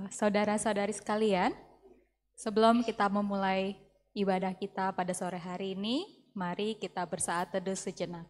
Saudara-saudari sekalian, sebelum kita memulai ibadah kita pada sore hari ini, mari kita bersaat teduh sejenak.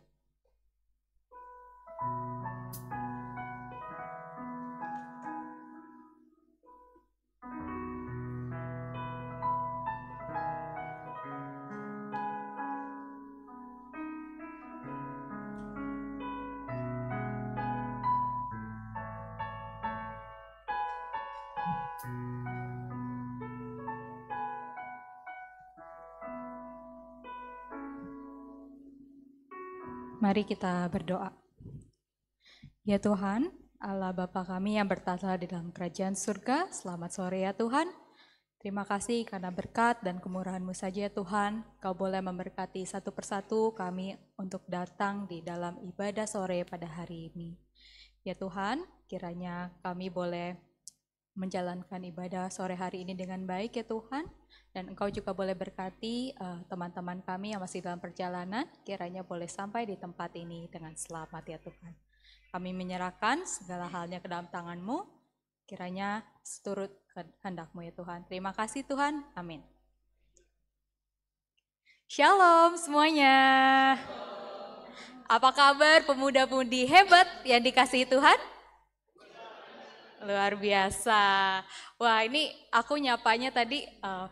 Mari kita berdoa. Ya Tuhan, Allah Bapa kami yang bertata di dalam kerajaan surga, selamat sore ya Tuhan. Terima kasih karena berkat dan kemurahan-Mu saja ya Tuhan, Kau boleh memberkati satu persatu kami untuk datang di dalam ibadah sore pada hari ini. Ya Tuhan, kiranya kami boleh menjalankan ibadah sore hari ini dengan baik ya Tuhan. Dan Engkau juga boleh berkati teman-teman kami yang masih dalam perjalanan, kiranya boleh sampai di tempat ini dengan selamat ya Tuhan. Kami menyerahkan segala halnya ke dalam tangan-Mu, kiranya seturut kehendak-Mu ya Tuhan. Terima kasih Tuhan, amin. Shalom semuanya. Apa kabar pemuda-pemudi hebat yang dikasihi Tuhan? Luar biasa. Wah, ini aku nyapanya tadi,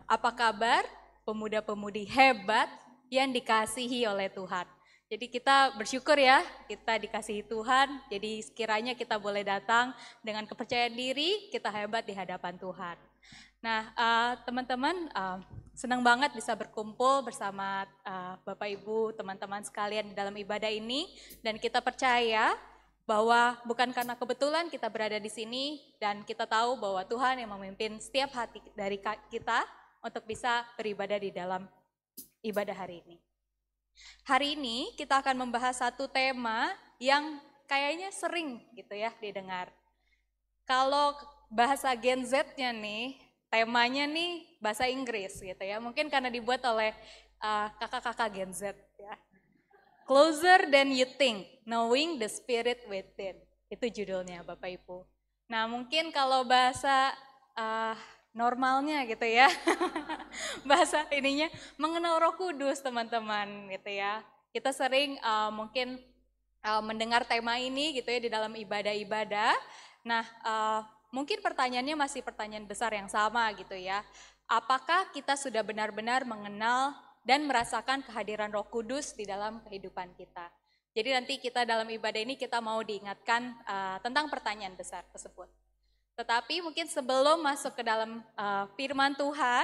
apa kabar pemuda-pemudi hebat yang dikasihi oleh Tuhan. Jadi kita bersyukur ya, kita dikasihi Tuhan, jadi sekiranya kita boleh datang dengan kepercayaan diri, kita hebat di hadapan Tuhan. Nah, teman-teman, senang banget bisa berkumpul bersama Bapak Ibu, teman-teman sekalian di dalam ibadah ini, dan kita percaya bahwa bukan karena kebetulan kita berada di sini dan kita tahu bahwa Tuhan yang memimpin setiap hati dari kita untuk bisa beribadah di dalam ibadah hari ini. Hari ini kita akan membahas satu tema yang kayaknya sering gitu ya didengar. Kalau bahasa Gen Z-nya nih, temanya nih bahasa Inggris gitu ya. Mungkin karena dibuat oleh kakak-kakak Gen Z ya. Closer than you think, knowing the spirit within. Itu judulnya Bapak Ibu. Nah mungkin kalau bahasa normalnya gitu ya, bahasa ininya mengenal Roh Kudus teman-teman gitu ya. Kita sering mungkin mendengar tema ini gitu ya di dalam ibadah-ibadah. Nah mungkin pertanyaannya masih pertanyaan besar yang sama gitu ya. Apakah kita sudah benar-benar mengenal dan merasakan kehadiran Roh Kudus di dalam kehidupan kita. Jadi nanti kita dalam ibadah ini kita mau diingatkan tentang pertanyaan besar tersebut. Tetapi mungkin sebelum masuk ke dalam firman Tuhan,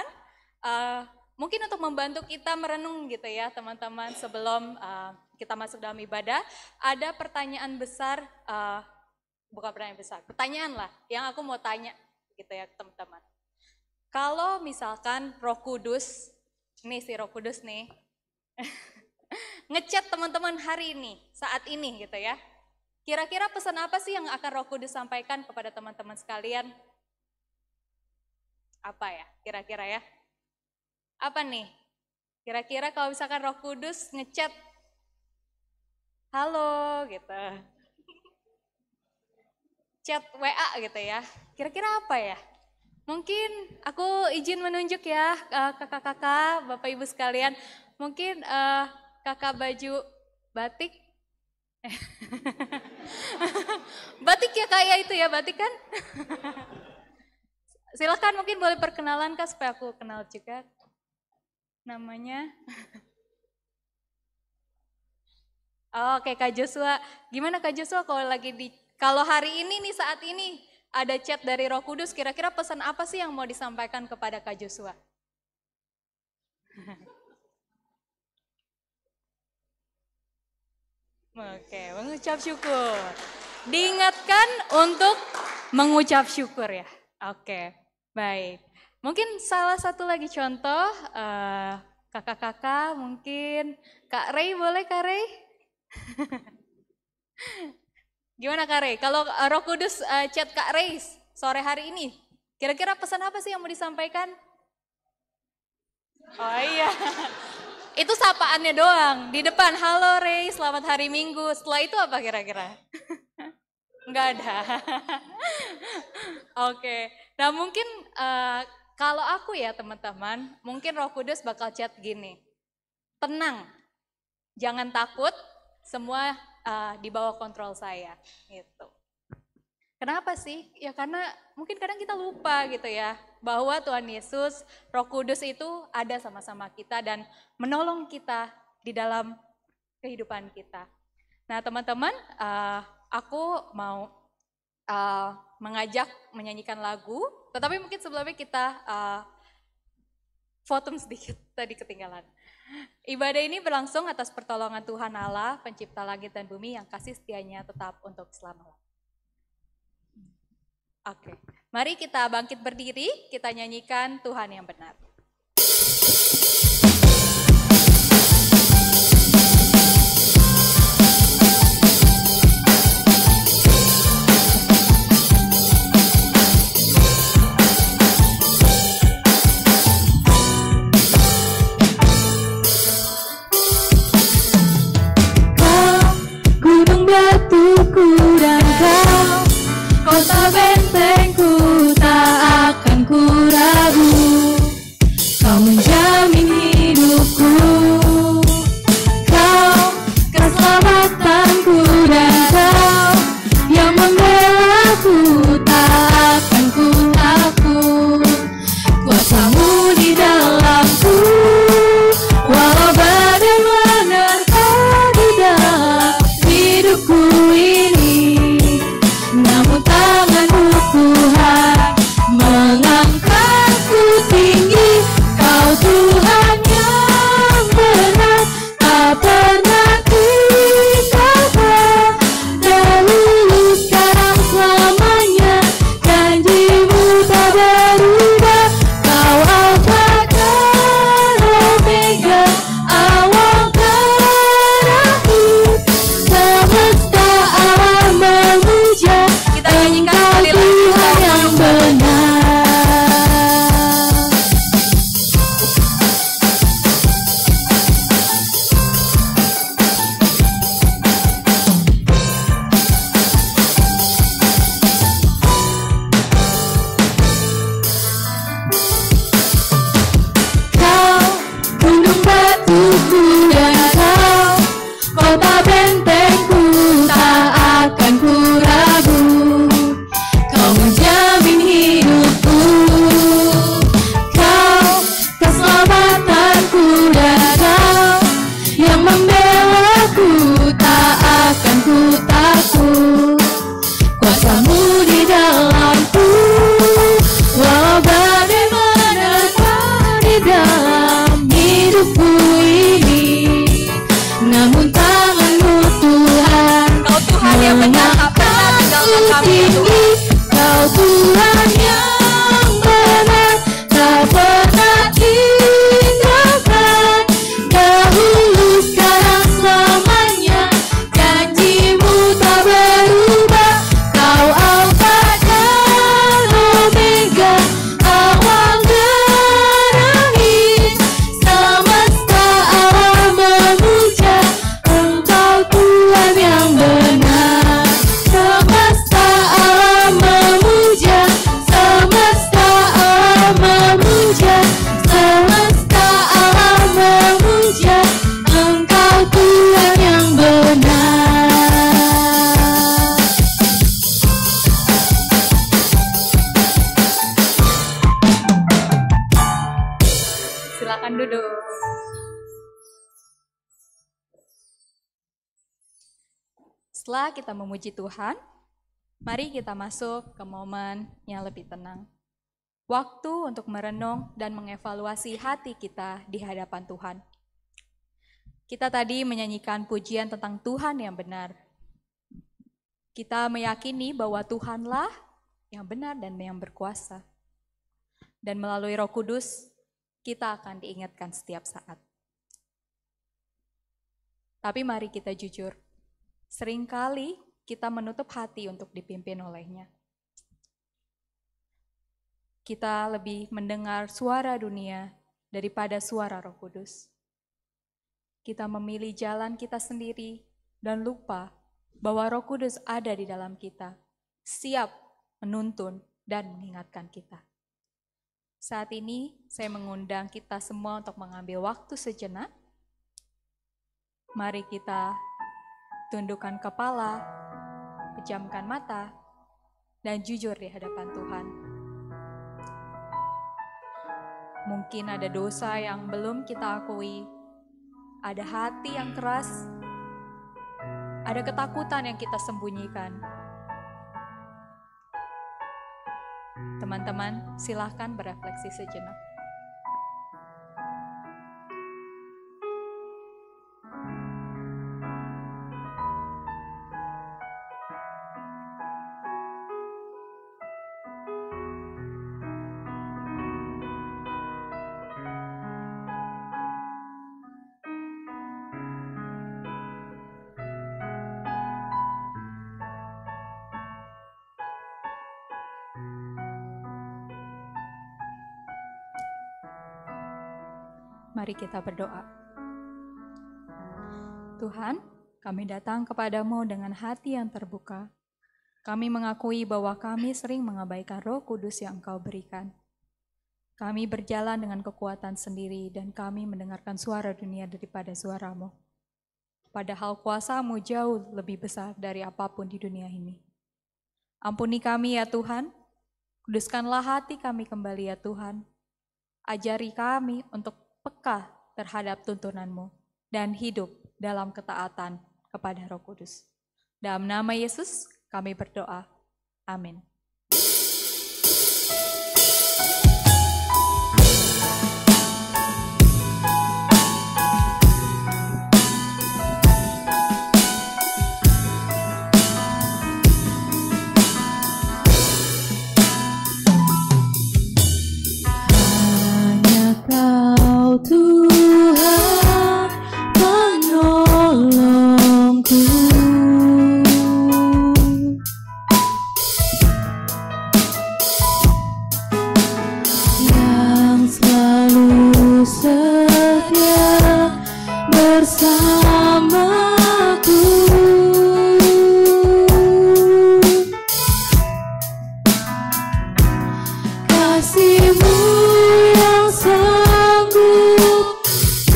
mungkin untuk membantu kita merenung gitu ya teman-teman sebelum kita masuk dalam ibadah, ada pertanyaan besar, bukan pertanyaan besar, pertanyaan lah yang aku mau tanya gitu ya teman-teman. Kalau misalkan Roh Kudus, nih si Roh Kudus nih, ngechat teman-teman hari ini, saat ini gitu ya. Kira-kira pesan apa sih yang akan Roh Kudus sampaikan kepada teman-teman sekalian? Apa ya, kira-kira ya? Apa nih? Kira-kira kalau misalkan Roh Kudus ngechat, halo gitu. Chat WA gitu ya. Kira-kira apa ya? Mungkin aku izin menunjuk ya kakak-kakak, Bapak Ibu sekalian. Mungkin kakak baju batik. Batik ya kayak itu ya, batik kan? Silakan mungkin boleh perkenalan Kak supaya aku kenal juga namanya. Oke Kak Joshua, gimana Kak Joshua kalau hari ini nih saat ini ada chat dari Roh Kudus, kira-kira pesan apa sih yang mau disampaikan kepada Kak Joshua? Oke, mengucap syukur. Diingatkan untuk mengucap syukur ya. Oke, baik. Mungkin salah satu lagi contoh, kakak-kakak mungkin, Kak Rey boleh Kak Rey? Gimana Kak Rey? Kalau Roh Kudus chat Kak Rey sore hari ini, kira-kira pesan apa sih yang mau disampaikan? Oh iya, itu sapaannya doang. Di depan, halo Rey, selamat hari Minggu. Setelah itu apa kira-kira? Nggak ada. Oke, nah mungkin kalau aku ya teman-teman, mungkin Roh Kudus bakal chat gini, tenang, jangan takut, semua di bawah kontrol saya, gitu. Kenapa sih? Ya karena mungkin kadang kita lupa gitu ya, bahwa Tuhan Yesus, Roh Kudus itu ada sama-sama kita dan menolong kita di dalam kehidupan kita. Nah teman-teman, aku mau mengajak menyanyikan lagu, tetapi mungkin sebelumnya kita votum sedikit, tadi ketinggalan. Ibadah ini berlangsung atas pertolongan Tuhan Allah, pencipta langit dan bumi yang kasih setianya tetap untuk selama-lamanya. Oke, mari kita bangkit berdiri, kita nyanyikan Tuhan yang benar. Kau gunung batuku dan kau kota bentengku, tak akan ku ragu. Kau menjamin hidupku, kau keselamatanku, dan kau yang membelaku, tak akan ku takut. Kuasamu di dalamku, walau badai menerpa di dalam hidupku ini, namun tanganmu Tuhan mengangkatku tinggi. Kau Tuhan yang benar, tak pernah tinggalkan. Dahulu, sekarang, selamanya, janjimu tak berubah. Kau Alfa dan Omega, awal dan akhir. Semesta alam memuja, Kita nyanyikan Engkau sekali lagi, Tuhan yang benar. Kau gunung batuku dan kau kota bentengku, tak akan ku ragu. Kau menjamin hidupku, kau keselamatanku, dan kau yang membelaku, tak akan ku takut. Kuasamu di dalamku, walau badai menerpa di dalam hidupku ini, namun tanganmu Tuhan Kau Tuhan yang benar, tak pernah tinggalkan kami ya Tuhan. Kau Tuhan yang benar, tak pernah tinggalkan. Dahulu, sekarang, selamanya, janjimu tak berubah. Kau Alfa dan Omega, awal dan akhir. Semesta alam memuja, Engkau Tuhan yang benar. Semesta alam memuja, semesta alam memuja, semesta alam memuja, Engkau Tuhan yang benar. Silakan duduk. Setelah kita memuji Tuhan, mari kita masuk ke momen yang lebih tenang. Waktu untuk merenung dan mengevaluasi hati kita di hadapan Tuhan. Kita tadi menyanyikan pujian tentang Tuhan yang benar. Kita meyakini bahwa Tuhanlah yang benar dan yang berkuasa. Dan melalui Roh Kudus, kita akan diingatkan setiap saat. Tapi mari kita jujur, seringkali kita menutup hati untuk dipimpin olehnya. Kita lebih mendengar suara dunia daripada suara Roh Kudus. Kita memilih jalan kita sendiri dan lupa bahwa Roh Kudus ada di dalam kita, siap menuntun dan mengingatkan kita. Saat ini saya mengundang kita semua untuk mengambil waktu sejenak. Mari kita tundukkan kepala, pejamkan mata, dan jujur di hadapan Tuhan. Mungkin ada dosa yang belum kita akui, ada hati yang keras, ada ketakutan yang kita sembunyikan. Teman-teman, silahkan berefleksi sejenak. Mari kita berdoa. Tuhan, kami datang kepadamu dengan hati yang terbuka. Kami mengakui bahwa kami sering mengabaikan Roh Kudus yang Engkau berikan. Kami berjalan dengan kekuatan sendiri dan kami mendengarkan suara dunia daripada suara-Mu. Padahal kuasa-Mu jauh lebih besar dari apapun di dunia ini. Ampuni kami ya Tuhan, kuduskanlah hati kami kembali ya Tuhan. Ajari kami untuk peka terhadap tuntunan-Mu dan hidup dalam ketaatan kepada Roh Kudus. Dalam nama Yesus kami berdoa. Amin. Tuhan menolongku, yang selalu setia bersamaku. Kasih-Mu yang sanggup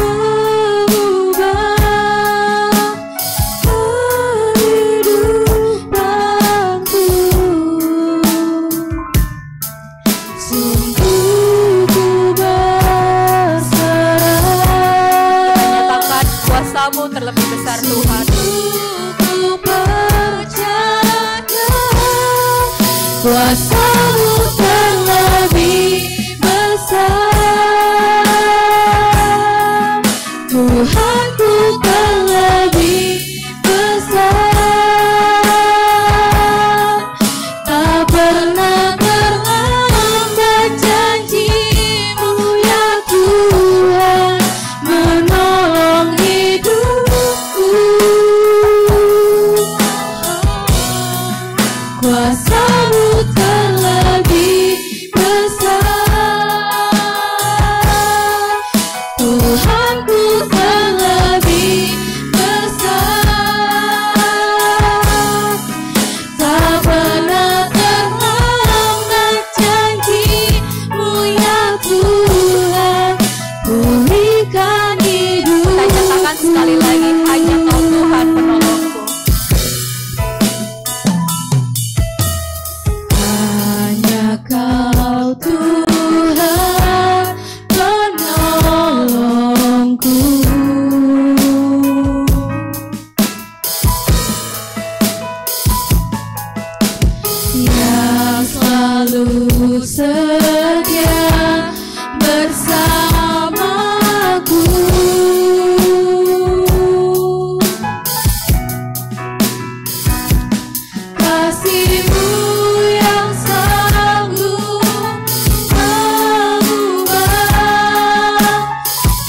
mengubah kehidupanku. Sungguh ku berserah. Nyatakan kuasa-Mu terlebih besar Tuhan. Ku percaya kuasa-Mu terlebih besar. Tuhanku terlebih besar. Tak pernah terlambat janji-Mu ya Tuhan, menolong hidupku. Kuasa-Mu terlebih besar. Tuhanku terlebih besar. Tak pernah terlambat janji-Mu ya Tuhan, pulihkan hidupku. Kita nyatakan sekali lagi, hanya Kau Tuhan penolongku. Hanya Kau Tuhan penolongku, yang selalu setia bersamaku. Kasih-Mu yang sanggup mengubah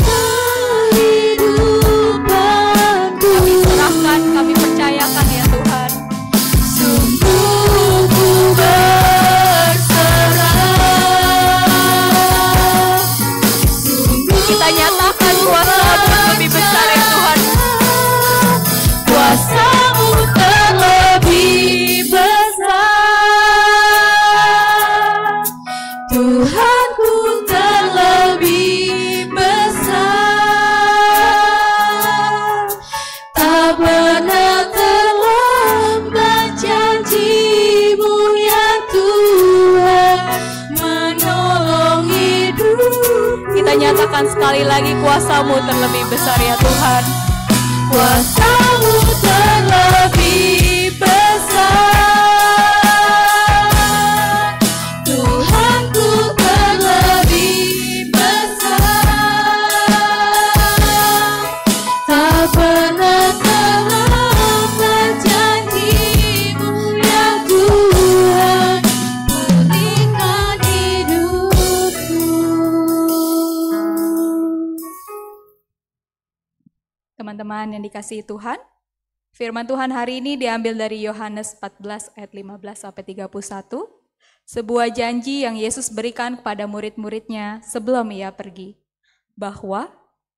kehidupanku. Kami serahkan, kami percayakan ya Tuhan. Sungguh ku berserah. Sungguh Kita nyatakan kuasa-Mu lebih besar ya Tuhan. kuasa-Mu terlebih nyatakan sekali lagi kuasa-Mu terlebih besar ya Tuhan. Kuasa-Mu terlebih besar, Tuhanku terlebih besar. Tak pernah terlambat janji-Mu ya Tuhan, pulihkan hidupku. Teman-teman yang dikasihi Tuhan, firman Tuhan hari ini diambil dari Yohanes 14 ayat 15 sampai 31, sebuah janji yang Yesus berikan kepada murid-muridnya sebelum ia pergi, bahwa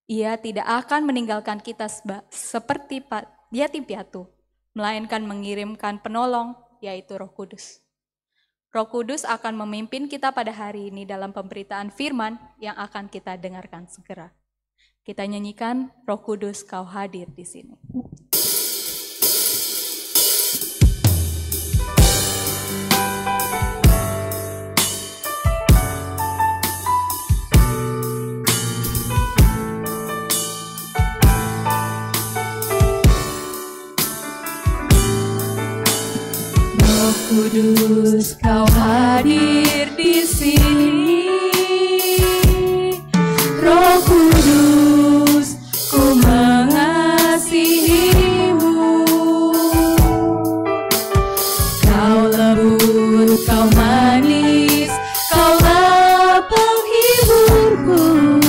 ia tidak akan meninggalkan kita seperti yatim piatu, melainkan mengirimkan penolong, yaitu Roh Kudus. Roh Kudus akan memimpin kita pada hari ini dalam pemberitaan firman yang akan kita dengarkan segera. Kita nyanyikan Roh Kudus Kau hadir di sini. Roh Kudus Kau hadir di sini. Roh Kudus, ku mengasihi-Mu. Kau lembut, Kau manis, Kaulah penghiburku,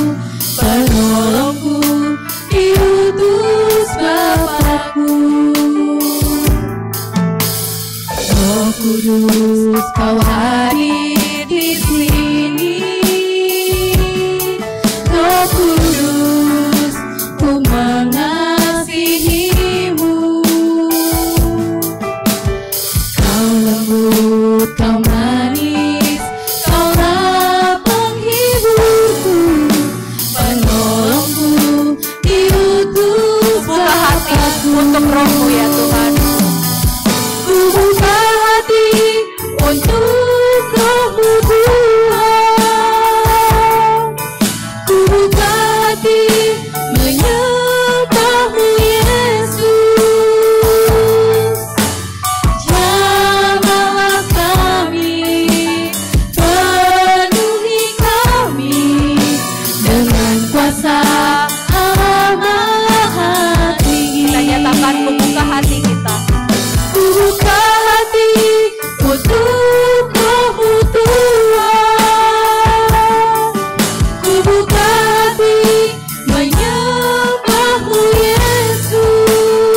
penolongku, diutus Bapa-Ku. Roh Kudus, Kau hadir di sini. Roh Kudus, ku mengasihi-Mu. Kau lembut, Kau manis, Kaulah penghiburku, penolongku, diutus Buka hati Bapa-Ku. untuk Roh-Mu ya Tuhan. Ku buka hati untuk Roh-Mu Tuhan. Ku buka hati menyembah-Mu Yesus. Jamahlah kami, penuhi kami dengan kuasa Allah Maha Tinggi. Kita nyatakan membuka hati kita. Ku buka hati untuk Roh-Mu Tuhan. Ku buka hati menyembah-Mu Yesus.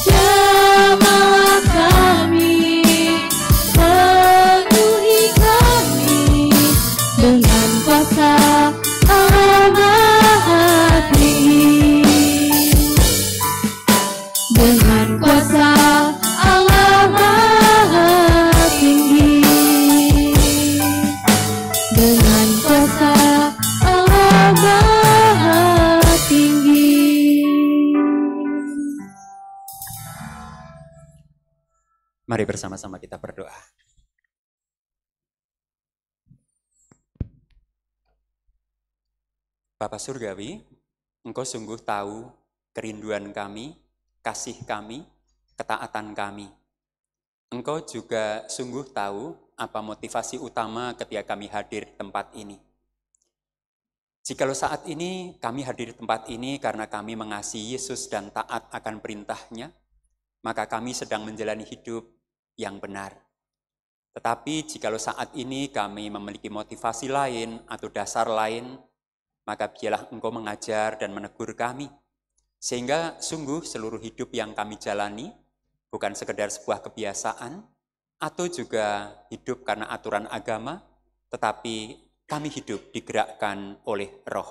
Jamahlah kami, penuhi kami dengan kuasa Allah Maha Tinggi. Dengan kuasa Allah Maha Tinggi. Dengan kuasa Allah Maha Tinggi. Mari bersama-sama kita berdoa. Bapa Surgawi, Engkau sungguh tahu kerinduan kami, kasih kami, ketaatan kami. Engkau juga sungguh tahu apa motivasi utama ketika kami hadir di tempat ini. Jikalau saat ini kami hadir di tempat ini karena kami mengasihi Yesus dan taat akan perintahnya, maka kami sedang menjalani hidup yang benar. Tetapi jikalau saat ini kami memiliki motivasi lain atau dasar lain, maka biarlah Engkau mengajar dan menegur kami, sehingga sungguh seluruh hidup yang kami jalani bukan sekedar sebuah kebiasaan atau juga hidup karena aturan agama, tetapi kami hidup digerakkan oleh Roh.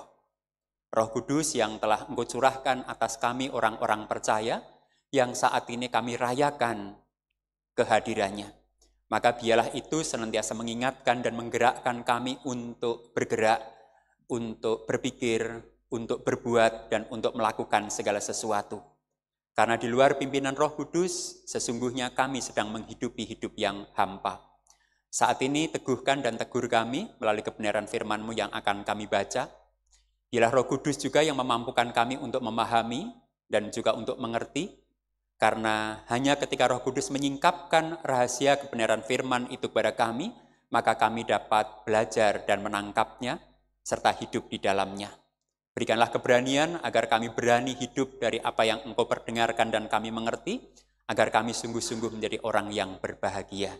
Roh Kudus yang telah Engkau curahkan atas kami orang-orang percaya yang saat ini kami rayakan kehadirannya. Maka biarlah itu senantiasa mengingatkan dan menggerakkan kami untuk bergerak, untuk berpikir, untuk berbuat, dan untuk melakukan segala sesuatu. Karena di luar pimpinan Roh Kudus, sesungguhnya kami sedang menghidupi hidup yang hampa. Saat ini teguhkan dan tegur kami melalui kebenaran firman-Mu yang akan kami baca. Biarlah Roh Kudus juga yang memampukan kami untuk memahami dan juga untuk mengerti. Karena hanya ketika Roh Kudus menyingkapkan rahasia kebenaran firman itu kepada kami, maka kami dapat belajar dan menangkapnya serta hidup di dalamnya. Berikanlah keberanian agar kami berani hidup dari apa yang Engkau perdengarkan dan kami mengerti, agar kami sungguh-sungguh menjadi orang yang berbahagia.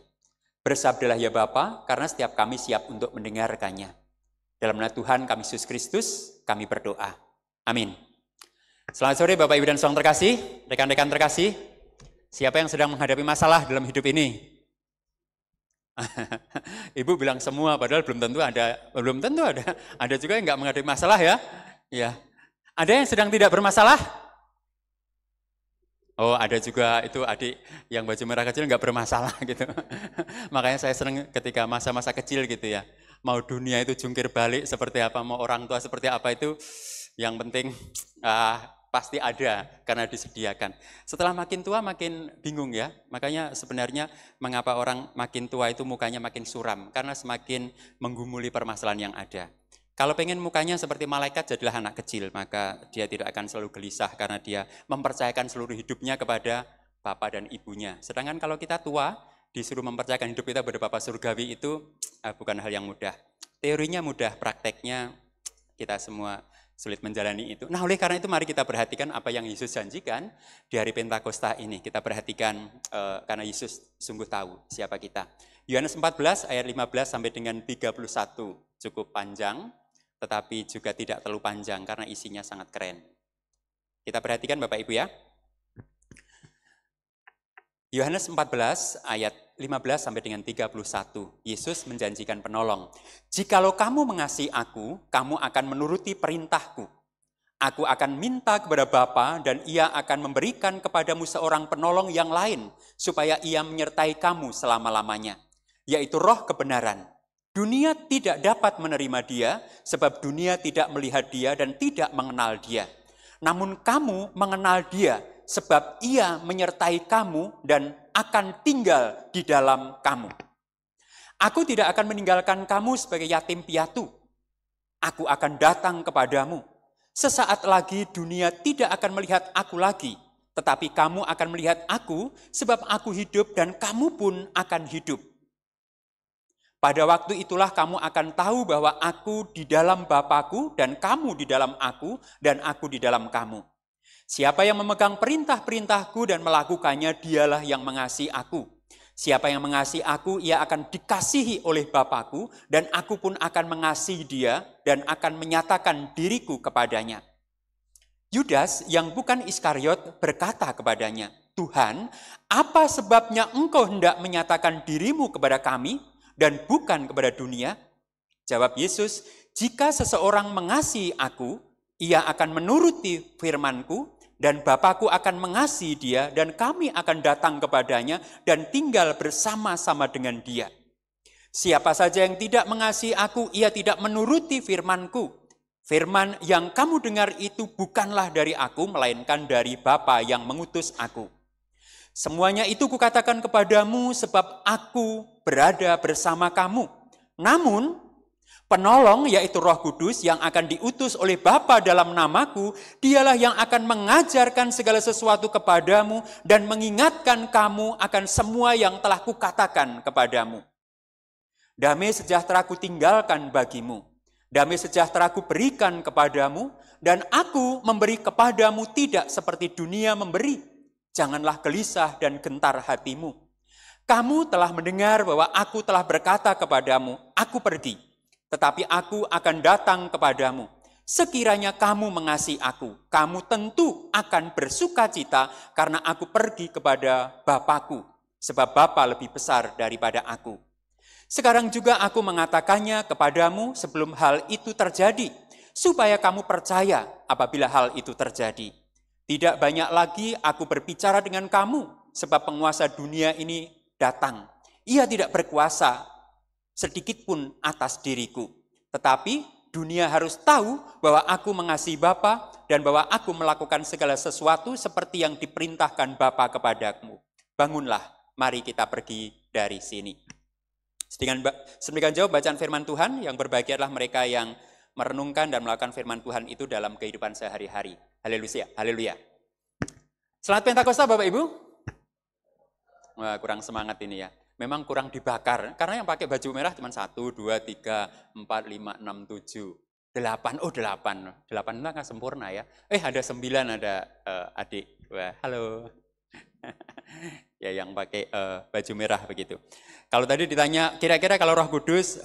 Bersabdalah ya Bapa, karena setiap kami siap untuk mendengarkannya. Dalam nama Tuhan kami Yesus Kristus, kami berdoa. Amin. Selamat sore Bapak Ibu dan Saudara terkasih, rekan-rekan terkasih. Siapa yang sedang menghadapi masalah dalam hidup ini? Ibu bilang semua, padahal belum tentu ada. Ada juga yang nggak menghadapi masalah ya. Ya. Ada yang sedang tidak bermasalah? Oh, ada juga itu adik yang baju merah kecil nggak bermasalah gitu. Makanya saya senang ketika masa-masa kecil gitu ya. Mau dunia itu jungkir balik seperti apa, mau orang tua seperti apa itu, yang penting pasti ada karena disediakan. Setelah makin tua makin bingung ya. Makanya sebenarnya mengapa orang makin tua itu mukanya makin suram, karena semakin menggumuli permasalahan yang ada. Kalau pengen mukanya seperti malaikat, jadilah anak kecil, maka dia tidak akan selalu gelisah karena dia mempercayakan seluruh hidupnya kepada Bapa dan Ibunya. Sedangkan kalau kita tua, disuruh mempercayakan hidup kita kepada Bapa Surgawi itu bukan hal yang mudah. Teorinya mudah, prakteknya kita semua sulit menjalani itu. Nah, oleh karena itu mari kita perhatikan apa yang Yesus janjikan di hari Pentakosta ini. Kita perhatikan karena Yesus sungguh tahu siapa kita. Yohanes 14 ayat 15 sampai dengan 31, cukup panjang, tetapi juga tidak terlalu panjang karena isinya sangat keren. Kita perhatikan Bapak Ibu ya. Yohanes 14 ayat 15 sampai dengan 31. Yesus menjanjikan penolong. Jikalau kamu mengasihi aku, kamu akan menuruti perintahku. Aku akan minta kepada Bapa dan ia akan memberikan kepadamu seorang penolong yang lain supaya ia menyertai kamu selama-lamanya, yaitu Roh kebenaran. Dunia tidak dapat menerima dia, sebab dunia tidak melihat dia dan tidak mengenal dia. Namun kamu mengenal dia, sebab ia menyertai kamu dan akan tinggal di dalam kamu. Aku tidak akan meninggalkan kamu sebagai yatim piatu. Aku akan datang kepadamu. Sesaat lagi dunia tidak akan melihat aku lagi, tetapi kamu akan melihat aku, sebab aku hidup dan kamu pun akan hidup. Pada waktu itulah kamu akan tahu bahwa aku di dalam Bapa-Ku dan kamu di dalam aku dan aku di dalam kamu. Siapa yang memegang perintah-perintahku dan melakukannya, dialah yang mengasihi aku. Siapa yang mengasihi aku, ia akan dikasihi oleh Bapa-Ku dan aku pun akan mengasihi dia dan akan menyatakan diriku kepadanya. Yudas yang bukan Iskariot berkata kepadanya, Tuhan, apa sebabnya engkau hendak menyatakan dirimu kepada kami dan bukan kepada dunia? Jawab Yesus, jika seseorang mengasihi aku, ia akan menuruti firman-Ku, dan Bapa-Ku akan mengasihi dia, dan kami akan datang kepadanya dan tinggal bersama-sama dengan dia. Siapa saja yang tidak mengasihi aku, ia tidak menuruti firman-Ku. Firman yang kamu dengar itu bukanlah dari aku, melainkan dari Bapa yang mengutus aku. Semuanya itu kukatakan kepadamu sebab aku berada bersama kamu. Namun, penolong yaitu Roh Kudus yang akan diutus oleh Bapa dalam namaku, dialah yang akan mengajarkan segala sesuatu kepadamu dan mengingatkan kamu akan semua yang telah kukatakan kepadamu. Damai sejahtera ku tinggalkan bagimu, damai sejahtera ku berikan kepadamu, dan aku memberi kepadamu tidak seperti dunia memberi. Janganlah gelisah dan gentar hatimu. Kamu telah mendengar bahwa aku telah berkata kepadamu, aku pergi, tetapi aku akan datang kepadamu. Sekiranya kamu mengasihi aku, kamu tentu akan bersukacita karena aku pergi kepada Bapa-Ku, sebab Bapa lebih besar daripada aku. Sekarang juga aku mengatakannya kepadamu sebelum hal itu terjadi, supaya kamu percaya apabila hal itu terjadi. Tidak banyak lagi aku berbicara dengan kamu, sebab penguasa dunia ini datang. Ia tidak berkuasa sedikit pun atas diriku. Tetapi dunia harus tahu bahwa aku mengasihi Bapa dan bahwa aku melakukan segala sesuatu seperti yang diperintahkan Bapa kepadamu. Bangunlah, mari kita pergi dari sini. Sedemikian jauh bacaan firman Tuhan, yang berbahagia adalah mereka yang merenungkan dan melakukan firman Tuhan itu dalam kehidupan sehari-hari. Haleluya, haleluya. Selamat Pentakosta Bapak Ibu. Wah, kurang semangat ini ya. Memang kurang dibakar, karena yang pakai baju merah cuma 1, 2, 3, 4, 5, 6, 7, 8. Oh 8 itu nggak sempurna ya. Ada 9 ada adik. Wah, halo. Ya yang pakai baju merah begitu. Kalau tadi ditanya, kira-kira kalau Roh Kudus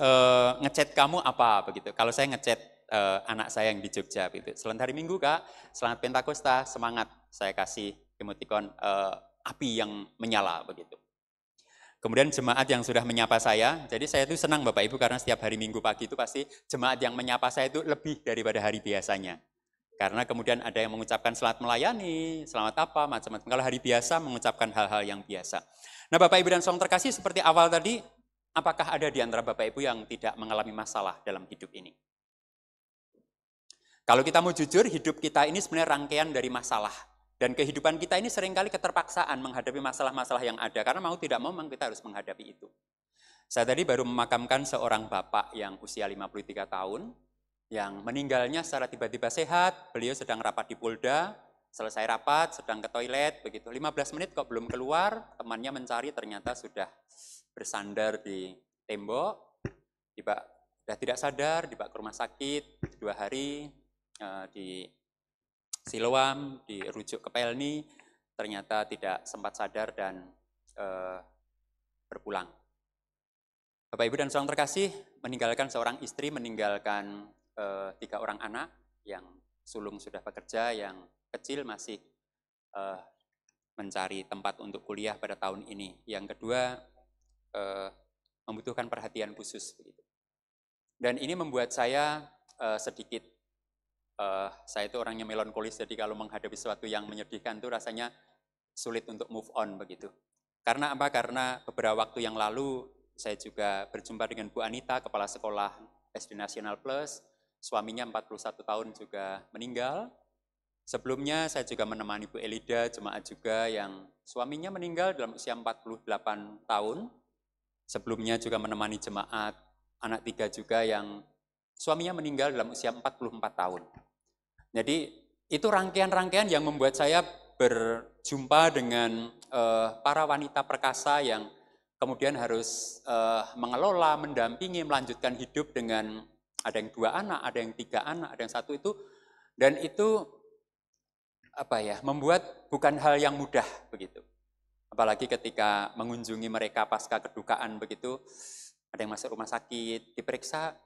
ngechat kamu apa begitu? Kalau saya ngechat anak saya yang di Jogja begitu. Selamat hari Minggu Kak, selamat Pentakosta, semangat. Saya kasih emotikon api yang menyala begitu. Kemudian jemaat yang sudah menyapa saya, jadi saya itu senang Bapak Ibu karena setiap hari Minggu pagi itu pasti jemaat yang menyapa saya itu lebih daripada hari biasanya. Karena kemudian ada yang mengucapkan selamat melayani, selamat apa, macam-macam. Kalau hari biasa mengucapkan hal-hal yang biasa. Nah Bapak Ibu dan saudara terkasih, seperti awal tadi, apakah ada di antara Bapak Ibu yang tidak mengalami masalah dalam hidup ini? Kalau kita mau jujur, hidup kita ini sebenarnya rangkaian dari masalah. Dan kehidupan kita ini seringkali keterpaksaan menghadapi masalah-masalah yang ada. Karena mau tidak mau memang kita harus menghadapi itu. Saya tadi baru memakamkan seorang bapak yang usia 53 tahun, yang meninggalnya secara tiba-tiba sehat. Beliau sedang rapat di Polda, selesai rapat, sedang ke toilet, begitu 15 menit kok belum keluar, temannya mencari ternyata sudah bersandar di tembok, sudah tidak sadar, dibawa ke rumah sakit, 2 hari, di Siloam, dirujuk ke Pelni, ternyata tidak sempat sadar dan berpulang. Bapak Ibu dan saudara terkasih, meninggalkan seorang istri, meninggalkan 3 orang anak, yang sulung sudah bekerja, yang kecil masih mencari tempat untuk kuliah pada tahun ini. Yang kedua, membutuhkan perhatian khusus. Dan ini membuat saya sedikit, saya itu orangnya melankolis, jadi kalau menghadapi sesuatu yang menyedihkan itu rasanya sulit untuk move on begitu. Karena apa? Karena beberapa waktu yang lalu saya juga berjumpa dengan Bu Anita, kepala sekolah SD Nasional Plus, suaminya 41 tahun juga meninggal. Sebelumnya saya juga menemani Bu Elida, jemaat juga yang suaminya meninggal dalam usia 48 tahun. Sebelumnya juga menemani jemaat anak 3 juga yang suaminya meninggal dalam usia 44 tahun. Jadi itu rangkaian-rangkaian yang membuat saya berjumpa dengan para wanita perkasa yang kemudian harus mengelola, mendampingi, melanjutkan hidup dengan ada yang 2 anak, ada yang 3 anak, ada yang 1 itu, dan itu membuat bukan hal yang mudah begitu. Apalagi ketika mengunjungi mereka pasca kedukaan begitu, ada yang masuk rumah sakit, diperiksa,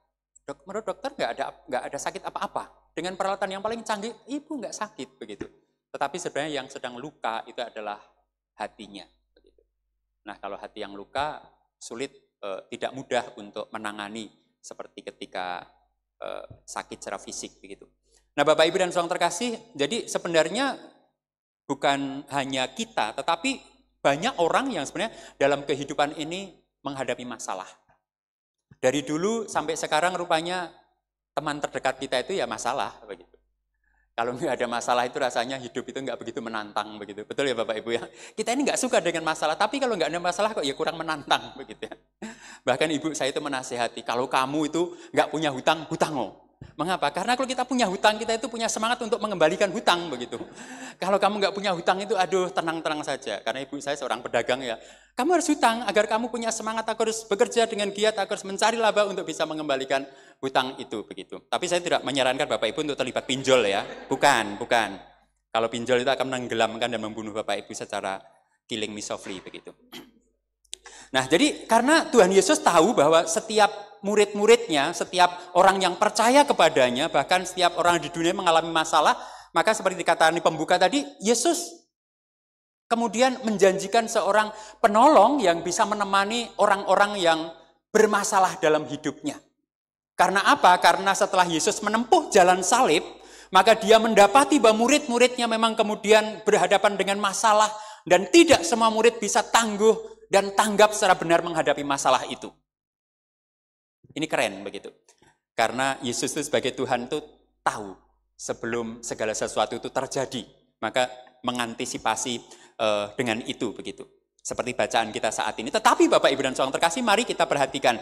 menurut dokter nggak ada sakit apa-apa. Dengan peralatan yang paling canggih, ibu nggak sakit begitu. Tetapi sebenarnya yang sedang luka itu adalah hatinya. Begitu. Nah kalau hati yang luka sulit, tidak mudah untuk menangani seperti ketika sakit secara fisik begitu. Nah Bapak Ibu dan saudara terkasih, jadi sebenarnya bukan hanya kita, tetapi banyak orang yang sebenarnya dalam kehidupan ini menghadapi masalah. Dari dulu sampai sekarang rupanya teman terdekat kita itu ya masalah begitu. Kalau nggak ada masalah itu rasanya hidup itu nggak begitu menantang begitu. Betul ya Bapak Ibu ya. Kita ini nggak suka dengan masalah, tapi kalau nggak ada masalah kok ya kurang menantang begitu ya. Bahkan ibu saya itu menasihati, kalau kamu itu nggak punya hutang, hutango. Mengapa? Karena kalau kita punya hutang, kita itu punya semangat untuk mengembalikan hutang begitu. Kalau kamu nggak punya hutang itu, aduh tenang-tenang saja. Karena ibu saya seorang pedagang ya. Kamu harus hutang agar kamu punya semangat, aku harus bekerja dengan giat, aku harus mencari laba untuk bisa mengembalikan hutang itu begitu. Tapi saya tidak menyarankan Bapak Ibu untuk terlibat pinjol ya. Bukan. Kalau pinjol itu akan menenggelamkan dan membunuh Bapak Ibu secara killing me softly begitu. Nah, jadi karena Tuhan Yesus tahu bahwa setiap murid-muridnya, setiap orang yang percaya kepadanya, bahkan setiap orang di dunia mengalami masalah, maka seperti dikatakan di pembuka tadi, Yesus kemudian menjanjikan seorang penolong yang bisa menemani orang-orang yang bermasalah dalam hidupnya. Karena apa? Karena setelah Yesus menempuh jalan salib, maka dia mendapati bahwa murid-muridnya memang kemudian berhadapan dengan masalah, dan tidak semua murid bisa tangguh dan tanggap secara benar menghadapi masalah itu. Ini keren begitu. Karena Yesus itu sebagai Tuhan itu tahu sebelum segala sesuatu itu terjadi, maka mengantisipasi dengan itu begitu. seperti bacaan kita saat ini. Tetapi Bapak Ibu dan Saudara terkasih, mari kita perhatikan.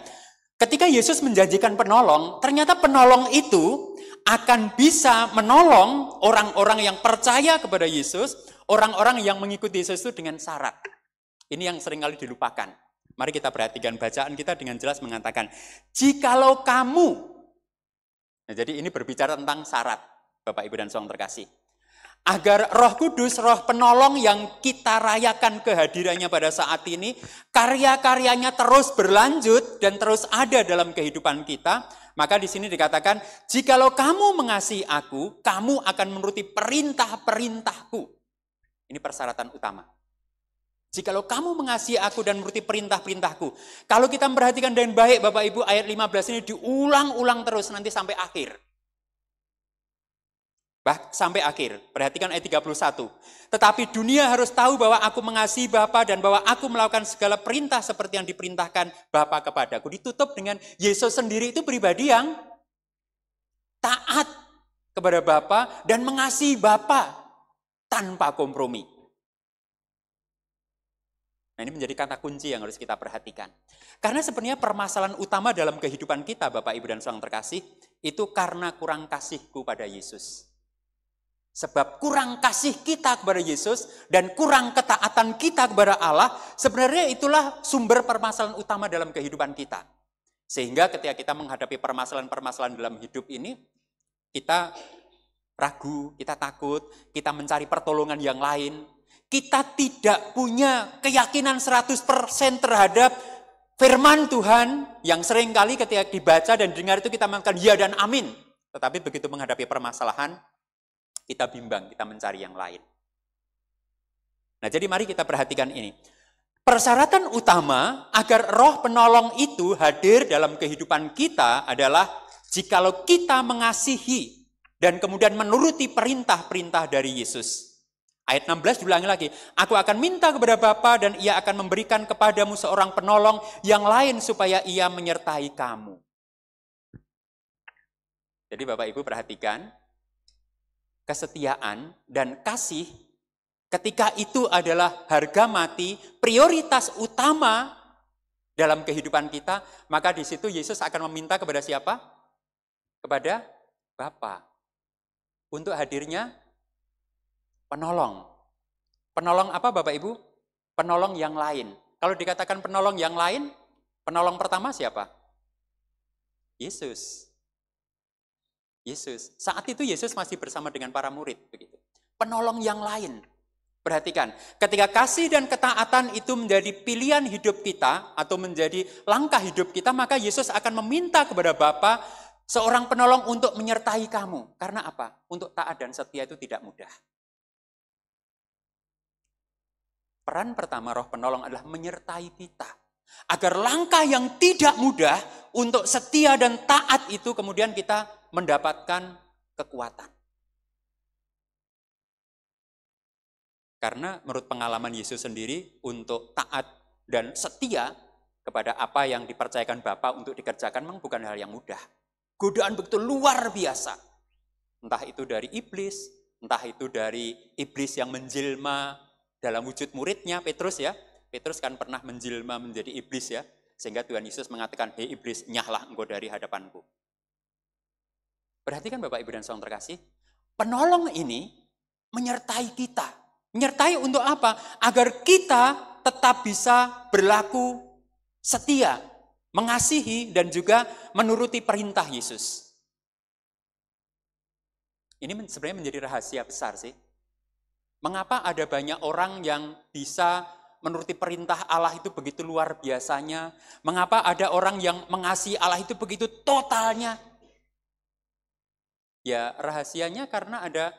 Ketika Yesus menjanjikan penolong, ternyata penolong itu akan bisa menolong orang-orang yang percaya kepada Yesus, orang-orang yang mengikuti Yesus itu dengan syarat. Ini yang seringkali dilupakan. Mari kita perhatikan bacaan kita dengan jelas mengatakan, jikalau kamu, nah, jadi ini berbicara tentang syarat, Bapak Ibu dan Saudara terkasih. Agar Roh Kudus, Roh Penolong yang kita rayakan kehadirannya pada saat ini, karya-karyanya terus berlanjut dan terus ada dalam kehidupan kita, maka di sini dikatakan, jikalau kamu mengasihi aku, kamu akan menuruti perintah-perintahku. Ini persyaratan utama. Jikalau kamu mengasihi aku dan menuruti perintah-perintahku. Kalau kita memperhatikan dengan baik, Bapak Ibu, ayat 15 ini diulang-ulang terus nanti sampai akhir. Sampai akhir, perhatikan ayat 31. Tetapi dunia harus tahu bahwa aku mengasihi Bapa dan bahwa aku melakukan segala perintah seperti yang diperintahkan Bapa kepadaku. Ditutup dengan Yesus sendiri itu pribadi yang taat kepada Bapa dan mengasihi Bapa tanpa kompromi. Nah, ini menjadi kata kunci yang harus kita perhatikan. Karena sebenarnya permasalahan utama dalam kehidupan kita, Bapak Ibu dan Saudara terkasih, itu karena kurang kasihku pada Yesus. Sebab kurang kasih kita kepada Yesus dan kurang ketaatan kita kepada Allah, sebenarnya itulah sumber permasalahan utama dalam kehidupan kita. Sehingga ketika kita menghadapi permasalahan-permasalahan dalam hidup ini, kita ragu, kita takut, kita mencari pertolongan yang lain. Kita tidak punya keyakinan 100% terhadap firman Tuhan yang seringkali ketika dibaca dan dengar itu kita mengatakan ya dan amin. Tetapi begitu menghadapi permasalahan, kita bimbang, kita mencari yang lain. Nah, jadi mari kita perhatikan ini. Persyaratan utama agar Roh Penolong itu hadir dalam kehidupan kita adalah jikalau kita mengasihi dan kemudian menuruti perintah-perintah dari Yesus. Ayat 16 diulangi lagi, aku akan minta kepada Bapa dan ia akan memberikan kepadamu seorang penolong yang lain supaya ia menyertai kamu. Jadi Bapak Ibu perhatikan, kesetiaan dan kasih ketika itu adalah harga mati, prioritas utama dalam kehidupan kita, maka di situ Yesus akan meminta kepada siapa? Kepada Bapa untuk hadirnya penolong. Penolong apa Bapak Ibu? Penolong yang lain. Kalau dikatakan penolong yang lain, penolong pertama siapa? Yesus. Yesus. Saat itu Yesus masih bersama dengan para murid. Begitu. Penolong yang lain. Perhatikan, ketika kasih dan ketaatan itu menjadi pilihan hidup kita atau menjadi langkah hidup kita, maka Yesus akan meminta kepada Bapa seorang penolong untuk menyertai kamu. Karena apa? Untuk taat dan setia itu tidak mudah. Peran pertama Roh Penolong adalah menyertai kita. Agar langkah yang tidak mudah untuk setia dan taat itu kemudian kita mendapatkan kekuatan. Karena menurut pengalaman Yesus sendiri, untuk taat dan setia kepada apa yang dipercayakan Bapa untuk dikerjakan memang bukan hal yang mudah. Godaan begitu luar biasa. Entah itu dari iblis, entah itu dari iblis yang menjelma dalam wujud muridnya, Petrus ya. Petrus kan pernah menjelma menjadi iblis ya. Sehingga Tuhan Yesus mengatakan, hei iblis, nyahlah engkau dari hadapanku. Perhatikan Bapak Ibu dan Saudara terkasih, penolong ini menyertai kita. Menyertai untuk apa? Agar kita tetap bisa berlaku setia, mengasihi dan juga menuruti perintah Yesus. Ini sebenarnya menjadi rahasia besar sih. Mengapa ada banyak orang yang bisa menuruti perintah Allah itu begitu luar biasanya? Mengapa ada orang yang mengasihi Allah itu begitu totalnya? Ya rahasianya karena ada